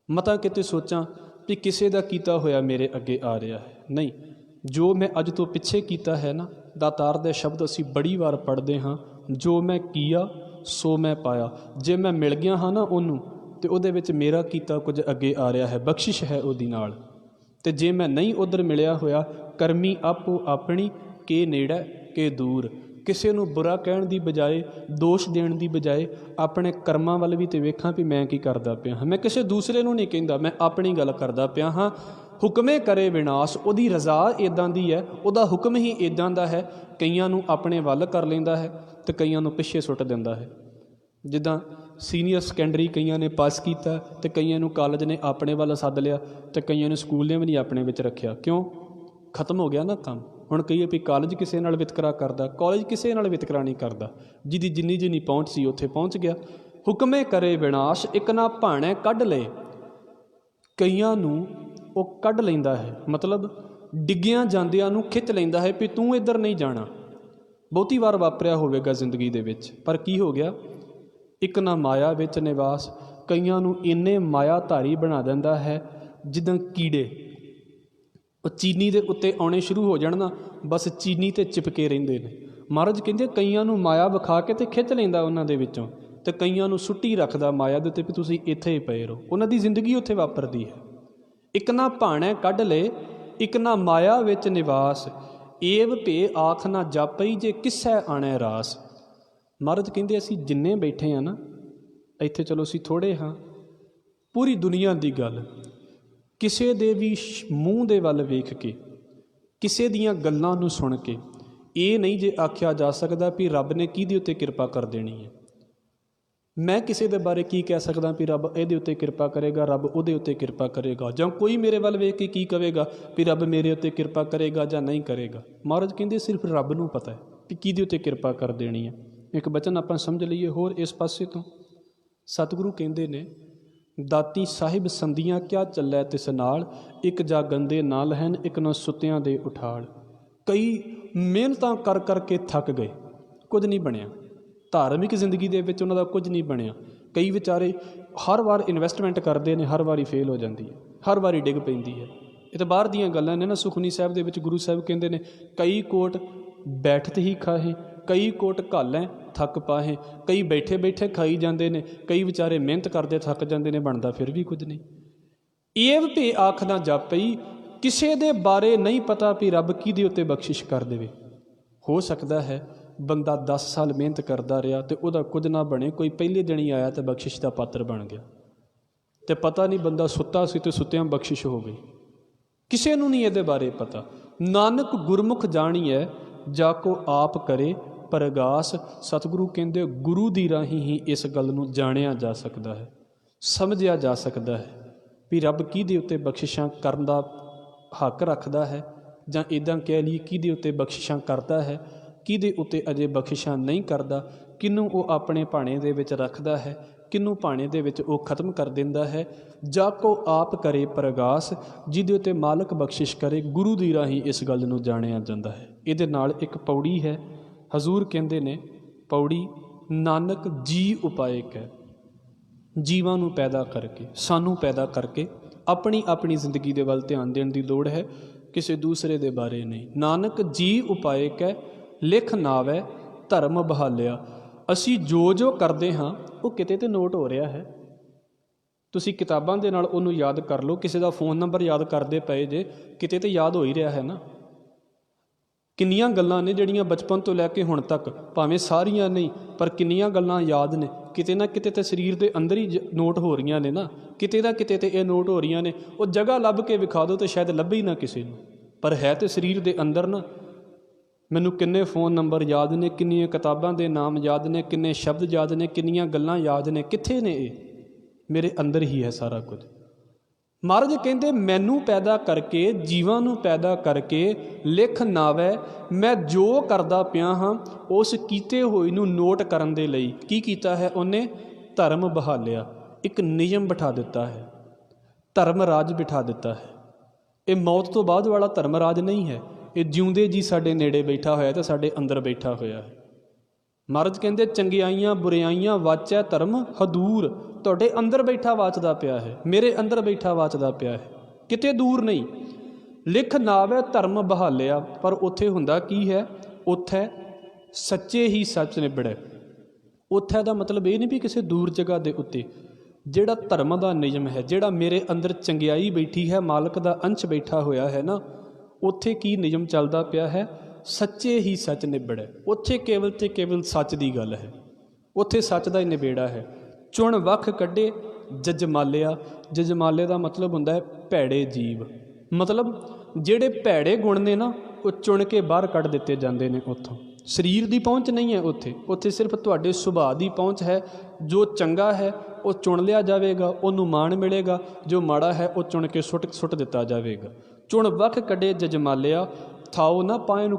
ਮਤਾ ਕਿਤੇ ਸੋਚਾਂ ਵੀ ਕਿਸੇ ਦਾ ਕੀਤਾ ਹੋਇਆ ਮੇਰੇ ਅੱਗੇ ਆ ਰਿਹਾ ਹੈ, ਨਹੀਂ। ਜੋ ਮੈਂ ਅੱਜ ਤੋਂ ਪਿੱਛੇ ਕੀਤਾ ਹੈ ਨਾ, ਦਾਤਾਰ ਦੇ ਸ਼ਬਦ ਅਸੀਂ ਬੜੀ ਵਾਰ ਪੜ੍ਹਦੇ ਹਾਂ, ਜੋ ਮੈਂ ਕੀਆ ਸੋ ਮੈਂ ਪਾਇਆ। ਜੇ ਮੈਂ ਮਿਲ ਗਿਆ ਹਾਂ ਨਾ ਉਹਨੂੰ, ਅਤੇ ਉਹਦੇ ਵਿੱਚ ਮੇਰਾ ਕੀਤਾ ਕੁਝ ਅੱਗੇ ਆ ਰਿਹਾ ਹੈ, ਬਖਸ਼ਿਸ਼ ਹੈ ਉਹਦੀ ਨਾਲ। ਅਤੇ ਜੇ ਮੈਂ ਨਹੀਂ ਉੱਧਰ ਮਿਲਿਆ ਹੋਇਆ, ਕਰਮੀ ਆਪੋ ਆਪਣੀ, ਕੇ ਨੇੜੇ ਕੇ ਦੂਰ। ਕਿਸੇ ਨੂੰ ਬੁਰਾ ਕਹਿਣ ਦੀ ਬਜਾਏ, ਦੋਸ਼ ਦੇਣ ਦੀ ਬਜਾਏ, ਆਪਣੇ ਕਰਮਾਂ ਵੱਲ ਵੀ ਤਾਂ ਵੇਖਾਂ ਵੀ ਮੈਂ ਕੀ ਕਰਦਾ ਪਿਆ ਹਾਂ। ਮੈਂ ਕਿਸੇ ਦੂਸਰੇ ਨੂੰ ਨਹੀਂ ਕਹਿੰਦਾ, ਮੈਂ ਆਪਣੀ ਗੱਲ ਕਰਦਾ ਪਿਆ ਹਾਂ। ਹੁਕਮੇ ਕਰੇ ਵਿਨਾਸ਼, ਉਹਦੀ ਰਜ਼ਾ ਇੱਦਾਂ ਦੀ ਹੈ, ਉਹਦਾ ਹੁਕਮ ਹੀ ਇੱਦਾਂ ਦਾ ਹੈ। ਕਈਆਂ ਨੂੰ ਆਪਣੇ ਵੱਲ ਕਰ ਲੈਂਦਾ ਹੈ, ਅਤੇ ਕਈਆਂ ਨੂੰ ਪਿੱਛੇ ਸੁੱਟ ਦਿੰਦਾ ਹੈ। ਜਿੱਦਾਂ ਸੀਨੀਅਰ ਸੈਕੰਡਰੀ ਕਈਆਂ ਨੇ ਪਾਸ ਕੀਤਾ, ਅਤੇ ਕਈਆਂ ਨੂੰ ਕਾਲਜ ਨੇ ਆਪਣੇ ਵੱਲ ਸੱਦ ਲਿਆ, ਅਤੇ ਕਈਆਂ ਨੂੰ ਸਕੂਲ ਨੇ ਵੀ ਨਹੀਂ ਆਪਣੇ ਵਿੱਚ ਰੱਖਿਆ। ਕਿਉਂ? ਖਤਮ ਹੋ ਗਿਆ ਨਾ ਕੰਮ। ਹੁਣ ਕਹੀਏ ਵੀ ਕਾਲਜ ਕਿਸੇ ਨਾਲ ਵਿਤਕਰਾ ਕਰਦਾ, ਕਾਲਜ ਕਿਸੇ ਨਾਲ ਵਿਤਕਰਾ ਨਹੀਂ ਕਰਦਾ। ਜਿਹਦੀ ਜਿੰਨੀ ਪਹੁੰਚ ਸੀ ਉੱਥੇ ਪਹੁੰਚ ਗਿਆ। ਹੁਕਮੇ ਕਰੇ ਵਿਨਾਸ਼, ਇੱਕ ਨਾ ਭਾਣੇ ਕੱਢ ਲਏ। ਕਈਆਂ ਨੂੰ ਉਹ ਕੱਢ ਲੈਂਦਾ ਹੈ, ਮਤਲਬ ਡਿੱਗਿਆਂ ਜਾਂਦਿਆਂ ਨੂੰ ਖਿੱਚ ਲੈਂਦਾ ਹੈ ਵੀ ਤੂੰ ਇੱਧਰ ਨਹੀਂ ਜਾਣਾ। ਬਹੁਤੀ ਵਾਰ ਵਾਪਰਿਆ ਹੋਵੇਗਾ ਜ਼ਿੰਦਗੀ ਦੇ ਵਿੱਚ, ਪਰ ਕੀ ਹੋ ਗਿਆ? ਇੱਕ ਨਾ ਮਾਇਆ ਵਿੱਚ ਨਿਵਾਸ। ਕਈਆਂ ਨੂੰ ਇੰਨੇ ਮਾਇਆ ਧਾਰੀ ਬਣਾ ਦਿੰਦਾ ਹੈ, ਜਿੱਦਾਂ ਕੀੜੇ ਉਹ ਚੀਨੀ ਦੇ ਉੱਤੇ ਆਉਣੇ ਸ਼ੁਰੂ ਹੋ ਜਾਣ ਨਾ, ਬਸ ਚੀਨੀ 'ਤੇ ਚਿਪਕੇ ਰਹਿੰਦੇ ਨੇ। ਮਹਾਰਾਜ ਕਹਿੰਦੇ ਕਈਆਂ ਨੂੰ ਮਾਇਆ ਵਿਖਾ ਕੇ ਅਤੇ ਖਿੱਚ ਲੈਂਦਾ ਉਹਨਾਂ ਦੇ ਵਿੱਚੋਂ, ਅਤੇ ਕਈਆਂ ਨੂੰ ਸੁੱਟੀ ਰੱਖਦਾ ਮਾਇਆ ਦੇ ਉੱਤੇ ਵੀ ਤੁਸੀਂ ਇੱਥੇ ਹੀ ਪਏ ਰਹੋ। ਉਹਨਾਂ ਦੀ ਜ਼ਿੰਦਗੀ ਉੱਥੇ ਵਾਪਰਦੀ ਹੈ। ਇੱਕ ਨਾ ਭਾਣੇ ਕੱਢ ਲਏ, ਇੱਕ ਨਾ ਮਾਇਆ ਵਿੱਚ ਨਿਵਾਸ। ਏਵ ਭੇ ਆਖ ਨਾ ਜਾਪਈ, ਜੇ ਕਿਸੈ ਆਣੈ ਰਾਸ। ਮਹਾਰਾਜ ਕਹਿੰਦੇ ਅਸੀਂ ਜਿੰਨੇ ਬੈਠੇ ਹਾਂ ਨਾ ਇੱਥੇ, ਚਲੋ ਅਸੀਂ ਥੋੜ੍ਹੇ ਹਾਂ, ਪੂਰੀ ਦੁਨੀਆ ਦੀ ਗੱਲ, ਕਿਸੇ ਦੇ ਵੀ ਮੂੰਹ ਦੇ ਵੱਲ ਵੇਖ ਕੇ, ਕਿਸੇ ਦੀਆਂ ਗੱਲਾਂ ਨੂੰ ਸੁਣ ਕੇ ਇਹ ਨਹੀਂ ਜੇ ਆਖਿਆ ਜਾ ਸਕਦਾ ਵੀ ਰੱਬ ਨੇ ਕਿਹਦੇ ਉੱਤੇ ਕਿਰਪਾ ਕਰ ਦੇਣੀ ਹੈ। ਮੈਂ ਕਿਸੇ ਦੇ ਬਾਰੇ ਕੀ ਕਹਿ ਸਕਦਾ ਵੀ ਰੱਬ ਇਹਦੇ ਉੱਤੇ ਕਿਰਪਾ ਕਰੇਗਾ, ਰੱਬ ਉਹਦੇ ਉੱਤੇ ਕਿਰਪਾ ਕਰੇਗਾ, ਜਾਂ ਕੋਈ ਮੇਰੇ ਵੱਲ ਵੇਖ ਕੇ ਕੀ ਕਹੇਗਾ ਵੀ ਰੱਬ ਮੇਰੇ ਉੱਤੇ ਕਿਰਪਾ ਕਰੇਗਾ ਜਾਂ ਨਹੀਂ ਕਰੇਗਾ। ਮਹਾਰਾਜ ਕਹਿੰਦੇ ਸਿਰਫ ਰੱਬ ਨੂੰ ਪਤਾ ਹੈ ਵੀ ਕਿਹਦੇ ਉੱਤੇ ਕਿਰਪਾ ਕਰ ਦੇਣੀ ਹੈ। ਇੱਕ ਬਚਨ ਆਪਾਂ ਸਮਝ ਲਈਏ ਹੋਰ ਇਸ ਪਾਸੇ ਤੋਂ। ਸਤਿਗੁਰੂ ਕਹਿੰਦੇ ਨੇ, ਦਾਤੀ ਸਾਹਿਬ ਸੰਦੀਆਂ ਕਿਆ ਚੱਲੈ ਤਿਸ ਨਾਲ, ਇੱਕ ਜਾਗੰਦੇ ਨਾ ਲਹਿਨ, ਇੱਕ ਨਾ ਸੁੱਤਿਆਂ ਦੇ ਉਠਾਲ। ਕਈ ਮਿਹਨਤਾਂ ਕਰ ਕਰਕੇ ਥੱਕ ਗਏ, ਕੁਝ ਨਹੀਂ ਬਣਿਆ। ਧਾਰਮਿਕ ਜ਼ਿੰਦਗੀ ਦੇ ਵਿੱਚ ਉਹਨਾਂ ਦਾ ਕੁਝ ਨਹੀਂ ਬਣਿਆ। ਕਈ ਵਿਚਾਰੇ ਹਰ ਵਾਰ ਇਨਵੈਸਟਮੈਂਟ ਕਰਦੇ ਨੇ, ਹਰ ਵਾਰੀ ਫੇਲ ਹੋ ਜਾਂਦੀ ਹੈ, ਹਰ ਵਾਰੀ ਡਿੱਗ ਪੈਂਦੀ ਹੈ। ਇਹ ਤਾਂ ਬਾਹਰ ਦੀਆਂ ਗੱਲਾਂ ਨੇ ਨਾ। ਸੁਖਮਨੀ ਸਾਹਿਬ ਦੇ ਵਿੱਚ ਗੁਰੂ ਸਾਹਿਬ ਕਹਿੰਦੇ ਨੇ, ਕਈ ਕੋਟ ਬੈਠਤ ਹੀ ਖਾਹੇ, ਕਈ ਕੋਟ ਘਾਲੈ ਥੱਕ ਪਾਹੇ। ਕਈ ਬੈਠੇ ਬੈਠੇ ਖਾਈ ਜਾਂਦੇ ਨੇ, ਕਈ ਵਿਚਾਰੇ ਮਿਹਨਤ ਕਰਦੇ ਥੱਕ ਜਾਂਦੇ ਨੇ, ਬਣਦਾ ਫਿਰ ਵੀ ਕੁਝ ਨਹੀਂ। ਏਵ ਭੇ ਆਖ ਨਾ ਜਾਪਈ, ਕਿਸੇ ਦੇ ਬਾਰੇ ਨਹੀਂ ਪਤਾ ਵੀ ਰੱਬ ਕਿਹਦੇ ਉੱਤੇ ਬਖਸ਼ਿਸ਼ ਕਰ ਦੇਵੇ। ਹੋ ਸਕਦਾ ਹੈ ਬੰਦਾ 10 ਸਾਲ ਮਿਹਨਤ ਕਰਦਾ ਰਿਹਾ ਅਤੇ ਉਹਦਾ ਕੁਝ ਨਾ ਬਣੇ, ਕੋਈ ਪਹਿਲੇ ਦਿਨ ਹੀ ਆਇਆ ਅਤੇ ਬਖਸ਼ਿਸ਼ ਦਾ ਪਾਤਰ ਬਣ ਗਿਆ, ਅਤੇ ਪਤਾ ਨਹੀਂ ਬੰਦਾ ਸੁੱਤਾ ਸੀ ਅਤੇ ਸੁੱਤਿਆਂ ਬਖਸ਼ਿਸ਼ ਹੋ ਗਈ। ਕਿਸੇ ਨੂੰ ਨਹੀਂ ਇਹਦੇ ਬਾਰੇ ਪਤਾ। ਨਾਨਕ ਗੁਰਮੁਖ ਜਾਣੀਐ ਜਾ ਕੋ ਆਪ ਕਰੇ ਪ੍ਰਗਾਸ। ਸਤਿਗੁਰੂ ਕਹਿੰਦੇ ਗੁਰੂ ਦੀ ਰਾਹੀਂ ਹੀ ਇਸ ਗੱਲ ਨੂੰ ਜਾਣਿਆ ਜਾ ਸਕਦਾ ਹੈ, ਸਮਝਿਆ ਜਾ ਸਕਦਾ ਹੈ ਵੀ ਰੱਬ ਕਿਹਦੇ ਉੱਤੇ ਬਖਸ਼ਿਸ਼ਾਂ ਕਰਨ ਦਾ ਹੱਕ ਰੱਖਦਾ ਹੈ, ਜਾਂ ਇੱਦਾਂ ਕਹਿ ਲਈਏ ਕਿਹਦੇ ਉੱਤੇ ਬਖਸ਼ਿਸ਼ਾਂ ਕਰਦਾ ਹੈ, ਕਿਹਦੇ ਉੱਤੇ ਅਜੇ ਬਖਸ਼ਿਸ਼ਾਂ ਨਹੀਂ ਕਰਦਾ, ਕਿਹਨੂੰ ਉਹ ਆਪਣੇ ਭਾਣੇ ਦੇ ਵਿੱਚ ਰੱਖਦਾ ਹੈ, ਕਿਹਨੂੰ ਭਾਣੇ ਦੇ ਵਿੱਚ ਉਹ ਖਤਮ ਕਰ ਦਿੰਦਾ ਹੈ। ਜਾ ਕੋ ਆਪ ਕਰੇ ਪ੍ਰਗਾਸ, ਜਿਹਦੇ ਉੱਤੇ ਮਾਲਕ ਬਖਸ਼ਿਸ਼ ਕਰੇ, ਗੁਰੂ ਦੀ ਰਾਹੀਂ ਇਸ ਗੱਲ ਨੂੰ ਜਾਣਿਆ ਜਾਂਦਾ ਹੈ। ਇਹਦੇ ਨਾਲ ਇੱਕ ਪੌੜੀ ਹੈ, ਹਜ਼ੂਰ ਕਹਿੰਦੇ ਨੇ ਪੌੜੀ ਨਾਨਕ ਜੀ ਉਪਾਇਕ ਹੈ। ਜੀਵਾਂ ਨੂੰ ਪੈਦਾ ਕਰਕੇ, ਸਾਨੂੰ ਪੈਦਾ ਕਰਕੇ ਆਪਣੀ ਆਪਣੀ ਜ਼ਿੰਦਗੀ ਦੇ ਵੱਲ ਧਿਆਨ ਦੇਣ ਦੀ ਲੋੜ ਹੈ, ਕਿਸੇ ਦੂਸਰੇ ਦੇ ਬਾਰੇ ਨਹੀਂ। ਨਾਨਕ ਜੀ ਉਪਾਇਕ ਹੈ ਲਿਖ ਨਾਵੈ ਧਰਮ ਬਹਾਲਿਆ। ਅਸੀਂ ਜੋ ਜੋ ਕਰਦੇ ਹਾਂ ਉਹ ਕਿਤੇ ਤੇ ਨੋਟ ਹੋ ਰਿਹਾ ਹੈ। ਤੁਸੀਂ ਕਿਤਾਬਾਂ ਦੇ ਨਾਲ ਉਹਨੂੰ ਯਾਦ ਕਰ ਲਓ, ਕਿਸੇ ਦਾ ਫ਼ੋਨ ਨੰਬਰ ਯਾਦ ਕਰਦੇ ਪਏ ਜੇ, ਕਿਤੇ ਤੇ ਯਾਦ ਹੋ ਹੀ ਰਿਹਾ ਹੈ ਨਾ। ਕਿੰਨੀਆਂ ਗੱਲਾਂ ਨੇ ਜਿਹੜੀਆਂ ਬਚਪਨ ਤੋਂ ਲੈ ਕੇ ਹੁਣ ਤੱਕ, ਭਾਵੇਂ ਸਾਰੀਆਂ ਨਹੀਂ ਪਰ ਕਿੰਨੀਆਂ ਗੱਲਾਂ ਯਾਦ ਨੇ, ਕਿਤੇ ਨਾ ਕਿਤੇ ਤੇ ਸਰੀਰ ਦੇ ਅੰਦਰ ਹੀ ਨੋਟ ਹੋ ਰਹੀਆਂ ਨੇ ਨਾ, ਕਿਤੇ ਨਾ ਕਿਤੇ ਤੇ ਇਹ ਨੋਟ ਹੋ ਰਹੀਆਂ ਨੇ। ਉਹ ਜਗ੍ਹਾ ਲੱਭ ਕੇ ਵਿਖਾ ਦਿਓ ਤਾਂ ਸ਼ਾਇਦ ਲੱਭੇ ਹੀ ਨਾ ਕਿਸੇ ਨੂੰ, ਪਰ ਹੈ ਤੇ ਸਰੀਰ ਦੇ ਅੰਦਰ ਨਾ। ਮੈਨੂੰ ਕਿੰਨੇ ਫ਼ੋਨ ਨੰਬਰ ਯਾਦ ਨੇ, ਕਿੰਨੀਆਂ ਕਿਤਾਬਾਂ ਦੇ ਨਾਮ ਯਾਦ ਨੇ, ਕਿੰਨੇ ਸ਼ਬਦ ਯਾਦ ਨੇ, ਕਿੰਨੀਆਂ ਗੱਲਾਂ ਯਾਦ ਨੇ। ਕਿੱਥੇ ਨੇ ਇਹ? ਮੇਰੇ ਅੰਦਰ ਹੀ ਹੈ ਸਾਰਾ ਕੁਝ। ਮਹਾਰਾਜ ਕਹਿੰਦੇ ਮੈਨੂੰ ਪੈਦਾ ਕਰਕੇ, ਜੀਵਾਂ ਨੂੰ ਪੈਦਾ ਕਰਕੇ ਲਿਖ ਨਾਵੈ, ਮੈਂ ਜੋ ਕਰਦਾ ਪਿਆ ਹਾਂ ਉਸ ਕੀਤੇ ਹੋਏ ਨੂੰ ਨੋਟ ਕਰਨ ਦੇ ਲਈ ਕੀ ਕੀਤਾ ਹੈ ਉਹਨੇ? ਧਰਮ ਬਹਾਲਿਆ, ਇੱਕ ਨਿਯਮ ਬਿਠਾ ਦਿੱਤਾ ਹੈ, ਧਰਮ ਰਾਜ ਬਿਠਾ ਦਿੱਤਾ ਹੈ। ਇਹ ਮੌਤ ਤੋਂ ਬਾਅਦ ਵਾਲਾ ਧਰਮ ਰਾਜ ਨਹੀਂ ਹੈ, ਇਹ ਜਿਉਂਦੇ ਜੀ ਸਾਡੇ ਨੇੜੇ ਬੈਠਾ ਹੋਇਆ ਅਤੇ ਸਾਡੇ ਅੰਦਰ ਬੈਠਾ ਹੋਇਆ ਹੈ। ਮਹਾਰਾਜ ਕਹਿੰਦੇ ਚੰਗਿਆਈਆਂ ਬੁਰਿਆਈਆਂ ਵਾਚੈ ਧਰਮ ਹਦੂਰ, ਤੁਹਾਡੇ ਅੰਦਰ ਬੈਠਾ ਵਾਚਦਾ ਪਿਆ ਹੈ, ਮੇਰੇ ਅੰਦਰ ਬੈਠਾ ਵਾਚਦਾ ਪਿਆ ਹੈ, ਕਿਤੇ ਦੂਰ ਨਹੀਂ। ਲਿਖ ਨਾਵੈ ਧਰਮ ਬਹਾਲਿਆ, ਪਰ ਉੱਥੇ ਹੁੰਦਾ ਕੀ ਹੈ? ਉੱਥੇ ਸੱਚੇ ਹੀ ਸੱਚ ਨਿਬੜੈ। ਉੱਥੇ ਦਾ ਮਤਲਬ ਇਹ ਨਹੀਂ ਵੀ ਕਿਸੇ ਦੂਰ ਜਗ੍ਹਾ ਦੇ ਉੱਤੇ। ਜਿਹੜਾ ਧਰਮ ਦਾ ਨਿਯਮ ਹੈ, ਜਿਹੜਾ ਮੇਰੇ ਅੰਦਰ ਚੰਗਿਆਈ ਬੈਠੀ ਹੈ, ਮਾਲਕ ਦਾ ਅੰਸ਼ ਬੈਠਾ ਹੋਇਆ ਹੈ ਨਾ, ਉੱਥੇ ਕੀ ਨਿਯਮ ਚੱਲਦਾ ਪਿਆ ਹੈ? ਸੱਚੇ ਹੀ ਸੱਚ ਨਿਬੜੈ। ਉੱਥੇ ਕੇਵਲ ਤੇ ਕੇਵਲ ਸੱਚ ਦੀ ਗੱਲ ਹੈ, ਉੱਥੇ ਸੱਚ ਦਾ ਹੀ ਨਿਬੇੜਾ ਹੈ। ਚੁਣ ਵੱਖ ਕੱਢੇ ਜਜਮਾਲਿਆ, ਜਜਮਾਲੇ ਦਾ ਮਤਲਬ ਹੁੰਦਾ ਹੈ ਭੈੜੇ ਜੀਵ, ਮਤਲਬ ਜਿਹੜੇ ਭੈੜੇ ਗੁਣ ਨੇ ਨਾ ਉਹ ਚੁਣ ਕੇ ਬਾਹਰ ਕੱਢ ਦਿੱਤੇ ਜਾਂਦੇ ਨੇ। ਉੱਥੋਂ ਸਰੀਰ ਦੀ ਪਹੁੰਚ ਨਹੀਂ ਹੈ, ਉੱਥੇ ਸਿਰਫ ਤੁਹਾਡੇ ਸੁਭਾਅ ਦੀ ਪਹੁੰਚ ਹੈ। ਜੋ ਚੰਗਾ ਹੈ ਉਹ ਚੁਣ ਲਿਆ ਜਾਵੇਗਾ, ਉਹਨੂੰ ਮਾਣ ਮਿਲੇਗਾ, ਜੋ ਮਾੜਾ ਹੈ ਉਹ ਚੁਣ ਕੇ ਸੁੱਟ ਦਿੱਤਾ ਜਾਵੇਗਾ। ਚੁਣ ਵੱਖ ਕੱਢੇ ਜਜਮਾਲਿਆ, ਥਾਓ ਨਾ ਪਾਏ ਨੂੰ